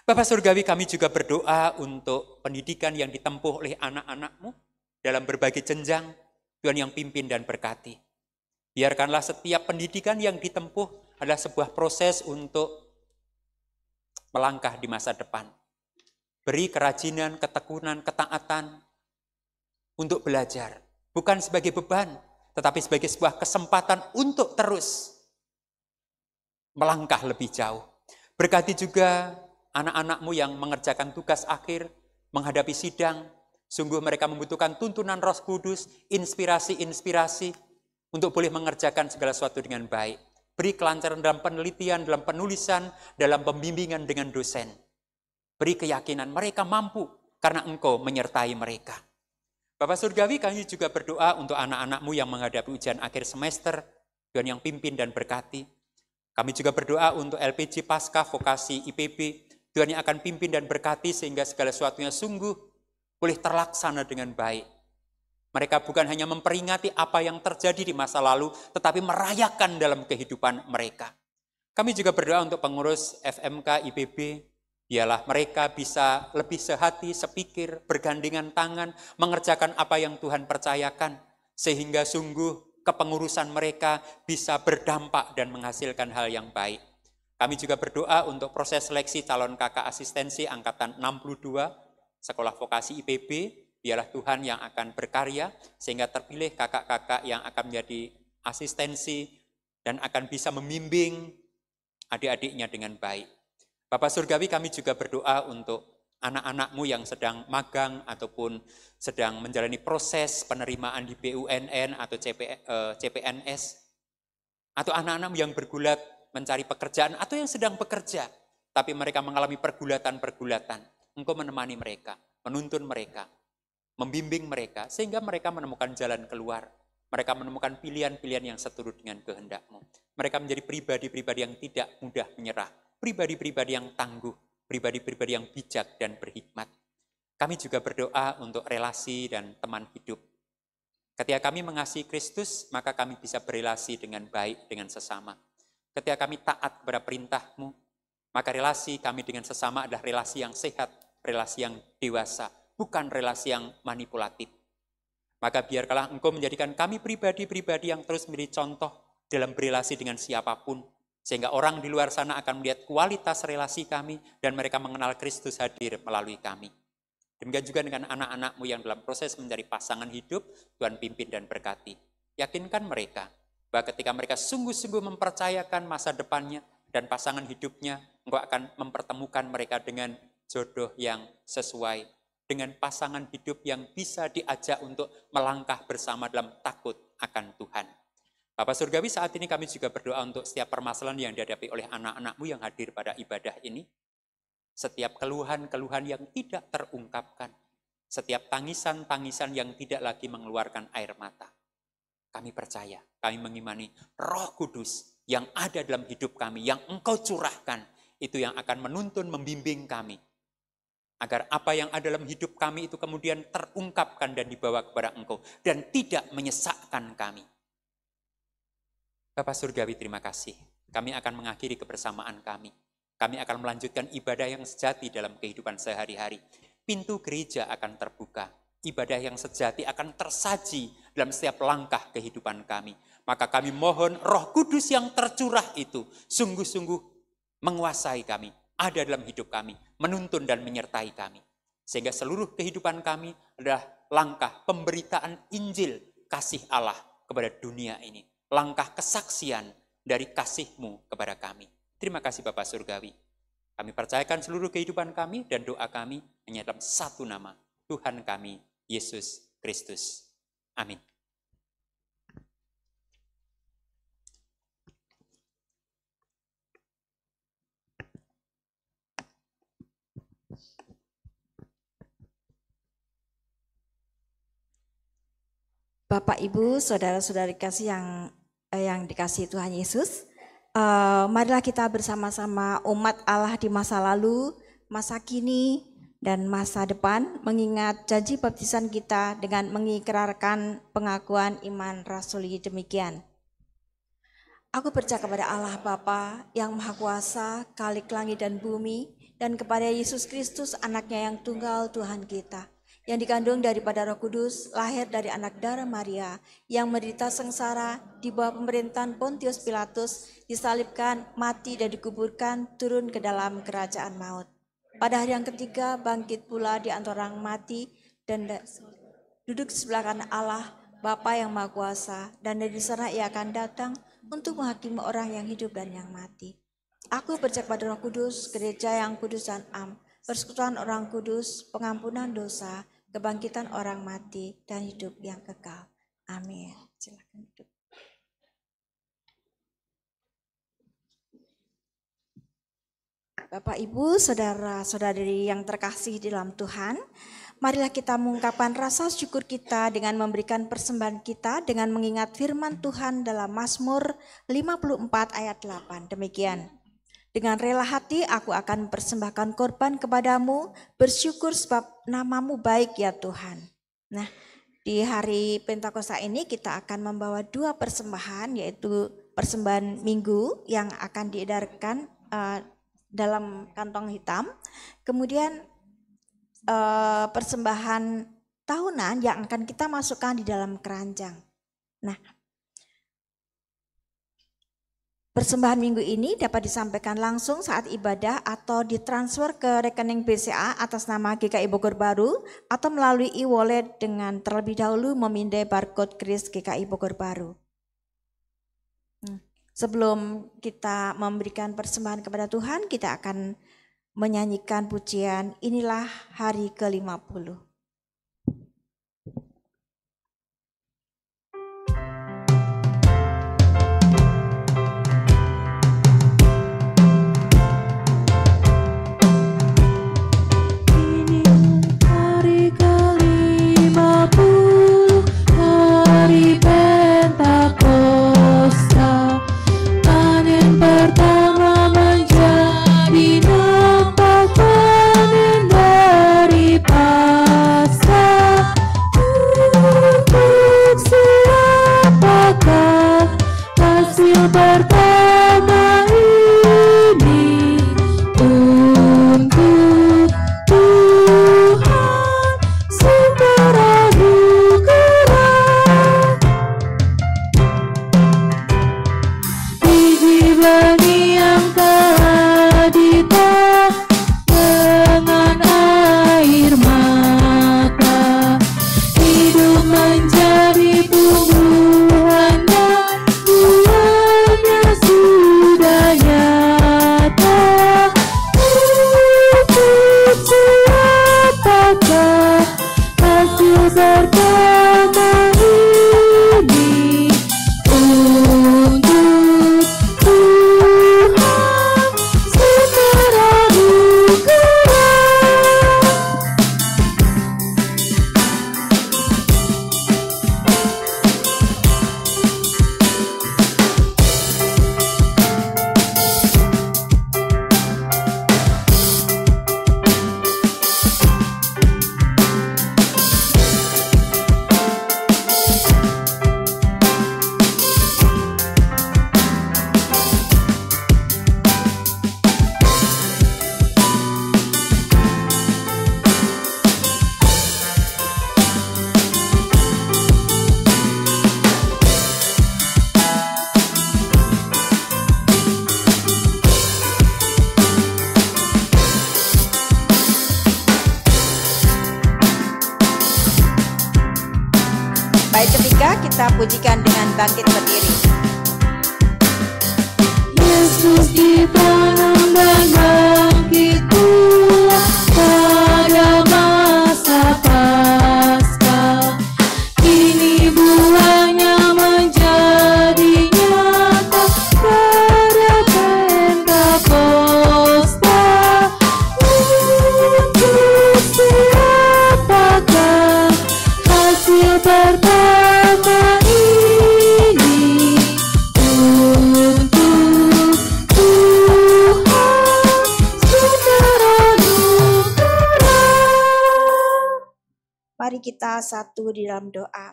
Bapak Surgawi, kami juga berdoa untuk pendidikan yang ditempuh oleh anak-anak-Mu dalam berbagai jenjang. Tuhan yang pimpin dan berkati. Biarkanlah setiap pendidikan yang ditempuh adalah sebuah proses untuk melangkah di masa depan. Beri kerajinan, ketekunan, ketaatan untuk belajar. Bukan sebagai beban, tetapi sebagai sebuah kesempatan untuk terus melangkah lebih jauh. Berkati juga anak-anak-Mu yang mengerjakan tugas akhir, menghadapi sidang. Sungguh mereka membutuhkan tuntunan Roh Kudus, inspirasi-inspirasi, untuk boleh mengerjakan segala sesuatu dengan baik. Beri kelancaran dalam penelitian, dalam penulisan, dalam pembimbingan dengan dosen. Beri keyakinan mereka mampu karena Engkau menyertai mereka. Bapak Surgawi, kami juga berdoa untuk anak-anak-Mu yang menghadapi ujian akhir semester. Tuhan yang pimpin dan berkati. Kami juga berdoa untuk LPG Pasca Vokasi IPB, Tuhan yang akan pimpin dan berkati sehingga segala sesuatunya sungguh boleh terlaksana dengan baik. Mereka bukan hanya memperingati apa yang terjadi di masa lalu, tetapi merayakan dalam kehidupan mereka. Kami juga berdoa untuk pengurus FMK IPB, biarlah mereka bisa lebih sehati, sepikir, bergandengan tangan, mengerjakan apa yang Tuhan percayakan, sehingga sungguh kepengurusan mereka bisa berdampak dan menghasilkan hal yang baik. Kami juga berdoa untuk proses seleksi calon kakak asistensi angkatan 62, Sekolah Vokasi IPB, biarlah Tuhan yang akan berkarya, sehingga terpilih kakak-kakak yang akan menjadi asistensi dan akan bisa membimbing adik-adiknya dengan baik. Bapak Surgawi, kami juga berdoa untuk anak-anakmu yang sedang magang ataupun sedang menjalani proses penerimaan di BUNN atau CPNS, atau anak-anakmu yang bergulat mencari pekerjaan atau yang sedang bekerja, tapi mereka mengalami pergulatan-pergulatan. Engkau menemani mereka, menuntun mereka, membimbing mereka, sehingga mereka menemukan jalan keluar. Mereka menemukan pilihan-pilihan yang seturut dengan kehendak-Mu. Mereka menjadi pribadi-pribadi yang tidak mudah menyerah, pribadi-pribadi yang tangguh, pribadi-pribadi yang bijak dan berhikmat. Kami juga berdoa untuk relasi dan teman hidup. Ketika kami mengasihi Kristus, maka kami bisa berelasi dengan baik dengan sesama. Ketika kami taat kepada perintah-Mu, maka relasi kami dengan sesama adalah relasi yang sehat, relasi yang dewasa, bukan relasi yang manipulatif. Maka biarkanlah Engkau menjadikan kami pribadi-pribadi yang terus menjadi contoh dalam berelasi dengan siapapun, sehingga orang di luar sana akan melihat kualitas relasi kami dan mereka mengenal Kristus hadir melalui kami. Demikian juga dengan anak-anak-Mu yang dalam proses mencari pasangan hidup, Tuhan pimpin dan berkati. Yakinkan mereka bahwa ketika mereka sungguh-sungguh mempercayakan masa depannya dan pasangan hidupnya, Engkau akan mempertemukan mereka dengan jodoh yang sesuai, dengan pasangan hidup yang bisa diajak untuk melangkah bersama dalam takut akan Tuhan. Bapak Surgawi, saat ini kami juga berdoa untuk setiap permasalahan yang dihadapi oleh anak-anak-Mu yang hadir pada ibadah ini. Setiap keluhan-keluhan yang tidak terungkapkan, setiap tangisan-tangisan yang tidak lagi mengeluarkan air mata. Kami percaya, kami mengimani Roh Kudus yang ada dalam hidup kami, yang Engkau curahkan, itu yang akan menuntun, membimbing kami, agar apa yang ada dalam hidup kami itu kemudian terungkapkan dan dibawa kepada Engkau, dan tidak menyesakkan kami. Bapak Surgawi, terima kasih. Kami akan mengakhiri kebersamaan kami. Kami akan melanjutkan ibadah yang sejati dalam kehidupan sehari-hari. Pintu gereja akan terbuka. Ibadah yang sejati akan tersaji dalam setiap langkah kehidupan kami. Maka kami mohon Roh Kudus yang tercurah itu sungguh-sungguh menguasai kami, ada dalam hidup kami, menuntun dan menyertai kami. Sehingga seluruh kehidupan kami adalah langkah pemberitaan Injil kasih Allah kepada dunia ini. Langkah kesaksian dari kasih-Mu kepada kami. Terima kasih Bapak Surgawi. Kami percayakan seluruh kehidupan kami dan doa kami hanya dalam satu nama, Tuhan kami, Yesus Kristus. Amin. Bapak, Ibu, saudara-saudari kasih yang dikasihi Tuhan Yesus, marilah kita bersama-sama umat Allah di masa lalu, masa kini, dan masa depan mengingat janji baptisan kita dengan mengikrarkan pengakuan iman rasuli demikian. Aku percaya kepada Allah Bapa yang Maha Kuasa, Khalik langit dan bumi, dan kepada Yesus Kristus anaknya yang tunggal Tuhan kita, yang dikandung daripada Roh Kudus, lahir dari anak darah Maria, yang menderita sengsara di bawah pemerintahan Pontius Pilatus, disalibkan, mati dan dikuburkan, turun ke dalam kerajaan maut. Pada hari yang ketiga bangkit pula di antara orang mati dan duduk di sebelah kanan Allah Bapa yang Maha Kuasa, dan dari sana Ia akan datang untuk menghakimi orang yang hidup dan yang mati. Aku percaya pada Roh Kudus, gereja yang kudus dan am, persekutuan orang kudus, pengampunan dosa, kebangkitan orang mati, dan hidup yang kekal. Amin. Silakan duduk. Bapak, Ibu, saudara-saudari yang terkasih di dalam Tuhan, Marilah kita mengungkapkan rasa syukur kita dengan memberikan persembahan kita dengan mengingat firman Tuhan dalam Mazmur 54 ayat 8. Demikian. Dengan rela hati aku akan mempersembahkan korban kepadamu, bersyukur sebab namamu baik ya Tuhan. Nah, di hari Pentakosta ini kita akan membawa dua persembahan, yaitu persembahan minggu yang akan diedarkan dalam kantong hitam. Kemudian persembahan tahunan yang akan kita masukkan di dalam keranjang. Nah, persembahan minggu ini dapat disampaikan langsung saat ibadah atau ditransfer ke rekening BCA atas nama GKI Bogor Baru atau melalui e-wallet dengan terlebih dahulu memindai barcode kris GKI Bogor Baru. Sebelum kita memberikan persembahan kepada Tuhan, kita akan menyanyikan pujian Inilah Hari ke-50. Bait ketiga kita pujikan dengan bangkit berdiri. Yesus ditanam dan bangkit pula pada masa Paskah. Kini buahnya menjadi nyata pada Pentakosta. Untuk siapakah hasil pertama ini? Untuk Tuhan saudara Mari kita satu di dalam doa.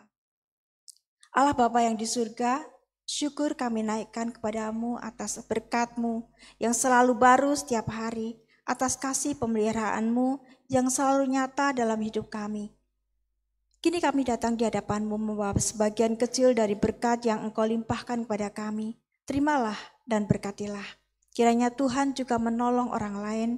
Allah Bapa yang di surga, syukur kami naikkan kepadamu atas berkat-Mu yang selalu baru setiap hari, atas kasih pemeliharaan-Mu yang selalu nyata dalam hidup kami. Kini kami datang di hadapan-Mu membawa sebagian kecil dari berkat yang Engkau limpahkan kepada kami. Terimalah dan berkatilah. Kiranya Tuhan juga menolong orang lain,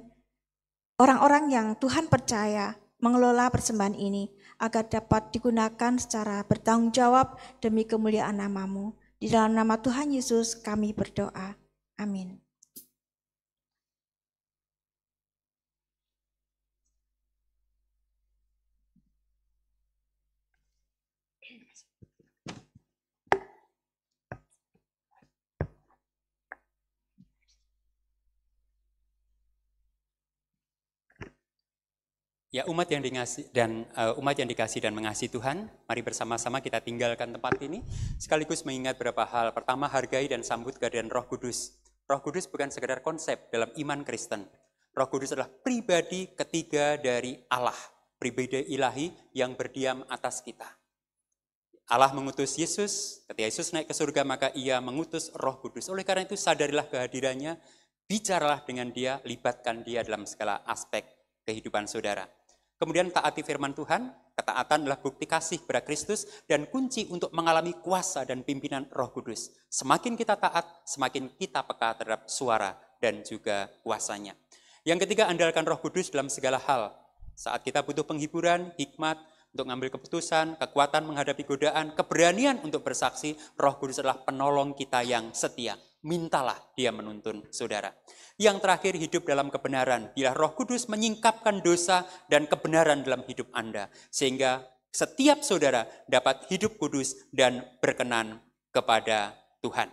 orang-orang yang Tuhan percaya mengelola persembahan ini, agar dapat digunakan secara bertanggung jawab demi kemuliaan nama-Mu. Di dalam nama Tuhan Yesus kami berdoa. Amin. Ya, umat yang dikasih dan mengasihi Tuhan, mari bersama-sama kita tinggalkan tempat ini sekaligus mengingat beberapa hal. Pertama, hargai dan sambut kehadiran Roh Kudus. Roh Kudus bukan sekedar konsep dalam iman Kristen. Roh Kudus adalah pribadi ketiga dari Allah, pribadi ilahi yang berdiam atas kita. Allah mengutus Yesus, ketika Yesus naik ke surga maka ia mengutus Roh Kudus. Oleh karena itu sadarilah kehadirannya, bicaralah dengan dia, libatkan dia dalam segala aspek kehidupan saudara. Kemudian taati firman Tuhan, ketaatan adalah bukti kasih kepada Kristus dan kunci untuk mengalami kuasa dan pimpinan Roh Kudus. Semakin kita taat, semakin kita peka terhadap suara dan juga kuasanya. Yang ketiga, andalkan Roh Kudus dalam segala hal. Saat kita butuh penghiburan, hikmat untuk mengambil keputusan, kekuatan menghadapi godaan, keberanian untuk bersaksi, Roh Kudus adalah penolong kita yang setia. Mintalah dia menuntun saudara. Yang terakhir, hidup dalam kebenaran. Bila Roh Kudus menyingkapkan dosa dan kebenaran dalam hidup Anda, sehingga setiap saudara dapat hidup kudus dan berkenan kepada Tuhan.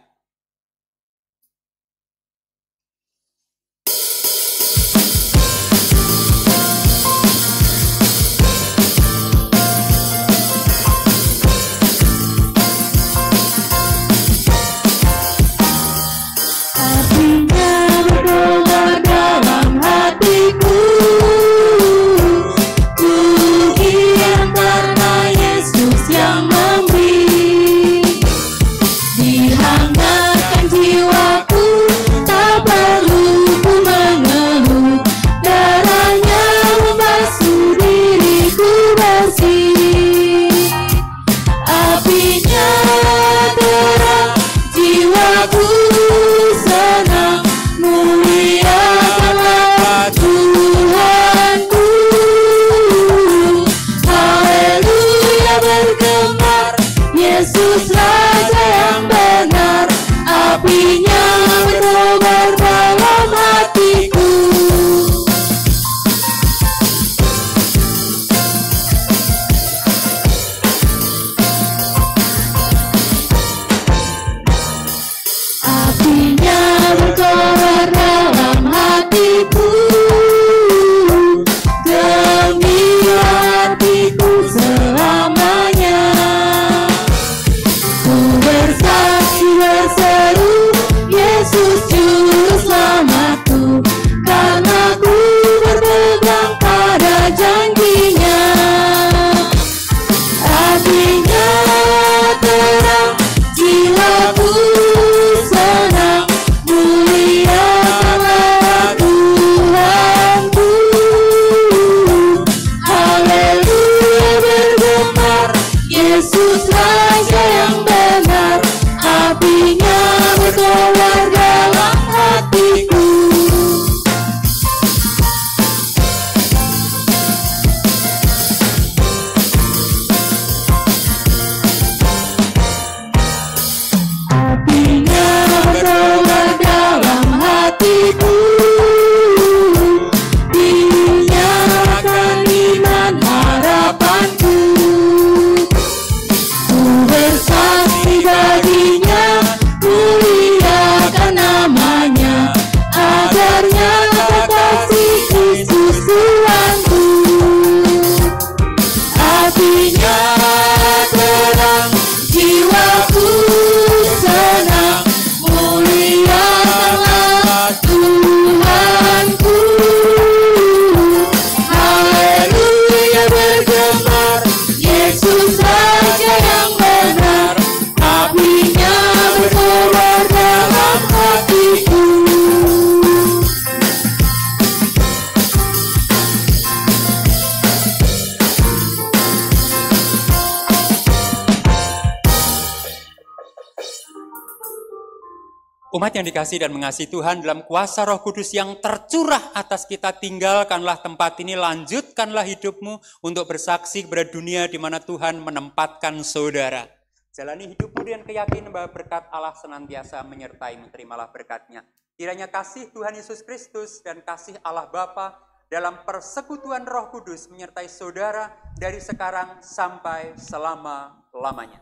Umat yang dikasihi dan mengasihi Tuhan, dalam kuasa Roh Kudus yang tercurah atas kita, tinggalkanlah tempat ini, lanjutkanlah hidupmu untuk bersaksi kepada dunia di mana Tuhan menempatkan saudara. Jalani hidupmu dengan keyakinan bahwa berkat Allah senantiasa menyertai-mu, terimalah berkat-Nya. Kiranya kasih Tuhan Yesus Kristus dan kasih Allah Bapa dalam persekutuan Roh Kudus menyertai saudara dari sekarang sampai selama-lamanya.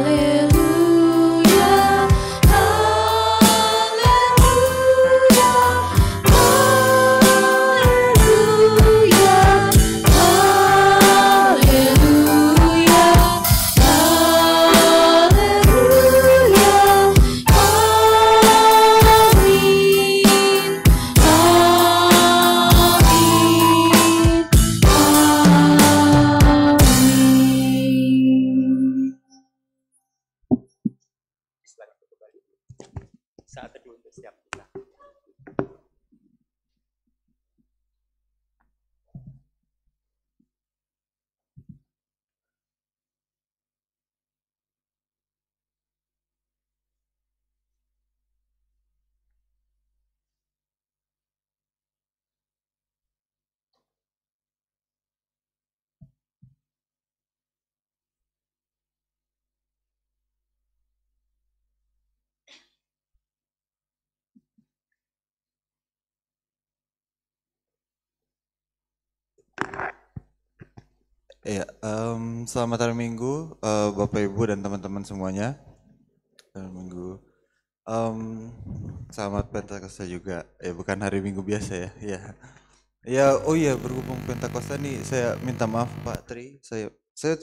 Haleluya, haleluya, saat teduh untuk setiap kita. Iya, selamat hari Minggu, Bapak Ibu dan teman-teman semuanya. Hari Minggu, Em, selamat Pentakosta juga. Bukan hari Minggu biasa ya. Ya, ya. Oh iya, berhubung Pentakosta nih, saya minta maaf Pak Tri. Saya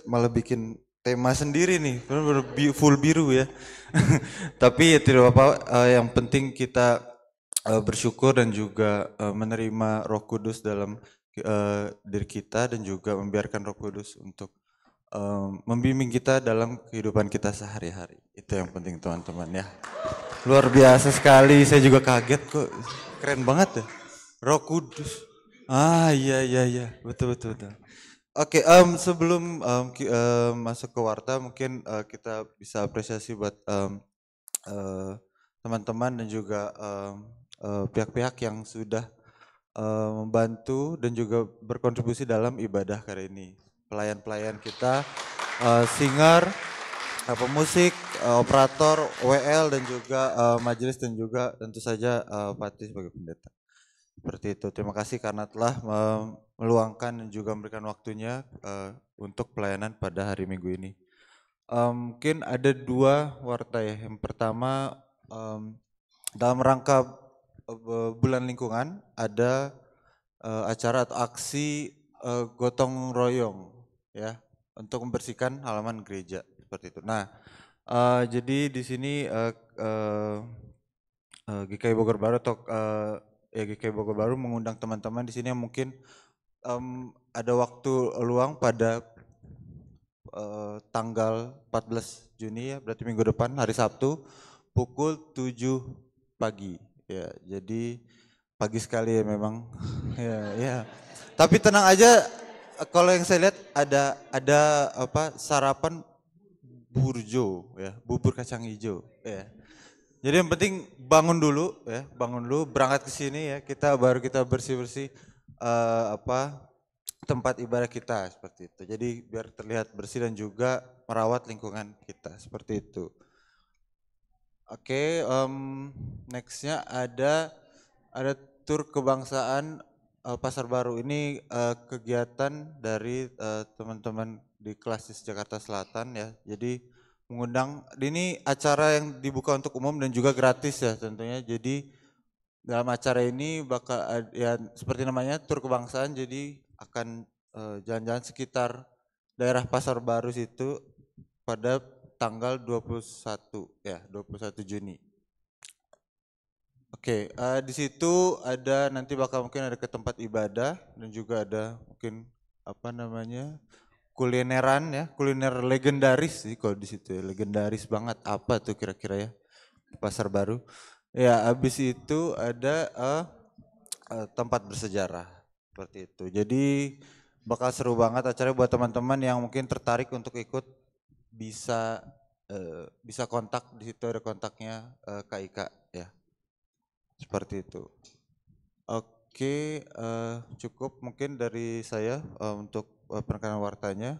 malah bikin tema sendiri nih, benar-benar full biru ya. Tapi ya tidak apa-apa. Yang penting kita bersyukur dan juga menerima Roh Kudus dalam diri kita dan juga membiarkan Roh Kudus untuk membimbing kita dalam kehidupan kita sehari-hari. Itu yang penting teman-teman ya. Luar biasa sekali, saya juga kaget kok. Keren banget ya. Roh Kudus. Iya iya iya, betul betul betul. Oke, sebelum masuk ke warta mungkin kita bisa apresiasi buat teman-teman dan juga pihak-pihak yang sudah membantu dan juga berkontribusi dalam ibadah kali ini. Pelayan-pelayan kita, singer, pemusik, operator, WL dan juga majelis dan juga tentu saja Pati sebagai pendeta. Seperti itu. Terima kasih karena telah meluangkan dan juga memberikan waktunya untuk pelayanan pada hari Minggu ini. Mungkin ada dua warta ya. Yang pertama dalam rangka bulan lingkungan ada acara atau aksi gotong royong ya untuk membersihkan halaman gereja seperti itu. Nah, jadi di sini GKI Bogor Baru atau ya GKI Bogor Baru mengundang teman-teman di sini yang mungkin ada waktu luang pada tanggal 14 Juni ya, berarti minggu depan hari Sabtu pukul 7 pagi. Ya, jadi pagi sekali ya memang. Ya, ya. Tapi tenang aja, kalau yang saya lihat ada apa sarapan burjo ya, bubur kacang hijau ya. Jadi yang penting bangun dulu ya, bangun dulu berangkat ke sini ya, kita bersih-bersih apa tempat ibadah kita seperti itu. Jadi biar terlihat bersih dan juga merawat lingkungan kita seperti itu. Oke, nextnya ada tur kebangsaan Pasar Baru. Ini kegiatan dari teman-teman di Klasis Jakarta Selatan ya. Jadi mengundang, ini acara yang dibuka untuk umum dan juga gratis ya tentunya. Jadi dalam acara ini bakal ya seperti namanya tur kebangsaan, jadi akan jalan-jalan sekitar daerah Pasar Baru situ pada tanggal 21 ya, 21 Juni. Oke, di situ ada nanti bakal mungkin ada ke tempat ibadah dan juga ada mungkin apa namanya kulineran ya, kuliner legendaris sih kalau di situ ya, legendaris banget. Apa tuh kira-kira ya Pasar Baru? Ya, habis itu ada tempat bersejarah seperti itu. Jadi bakal seru banget acaranya buat teman-teman yang mungkin tertarik untuk ikut bisa kontak, di situ ada kontaknya KIK ya. Seperti itu. Oke, cukup mungkin dari saya untuk penekanan wartanya.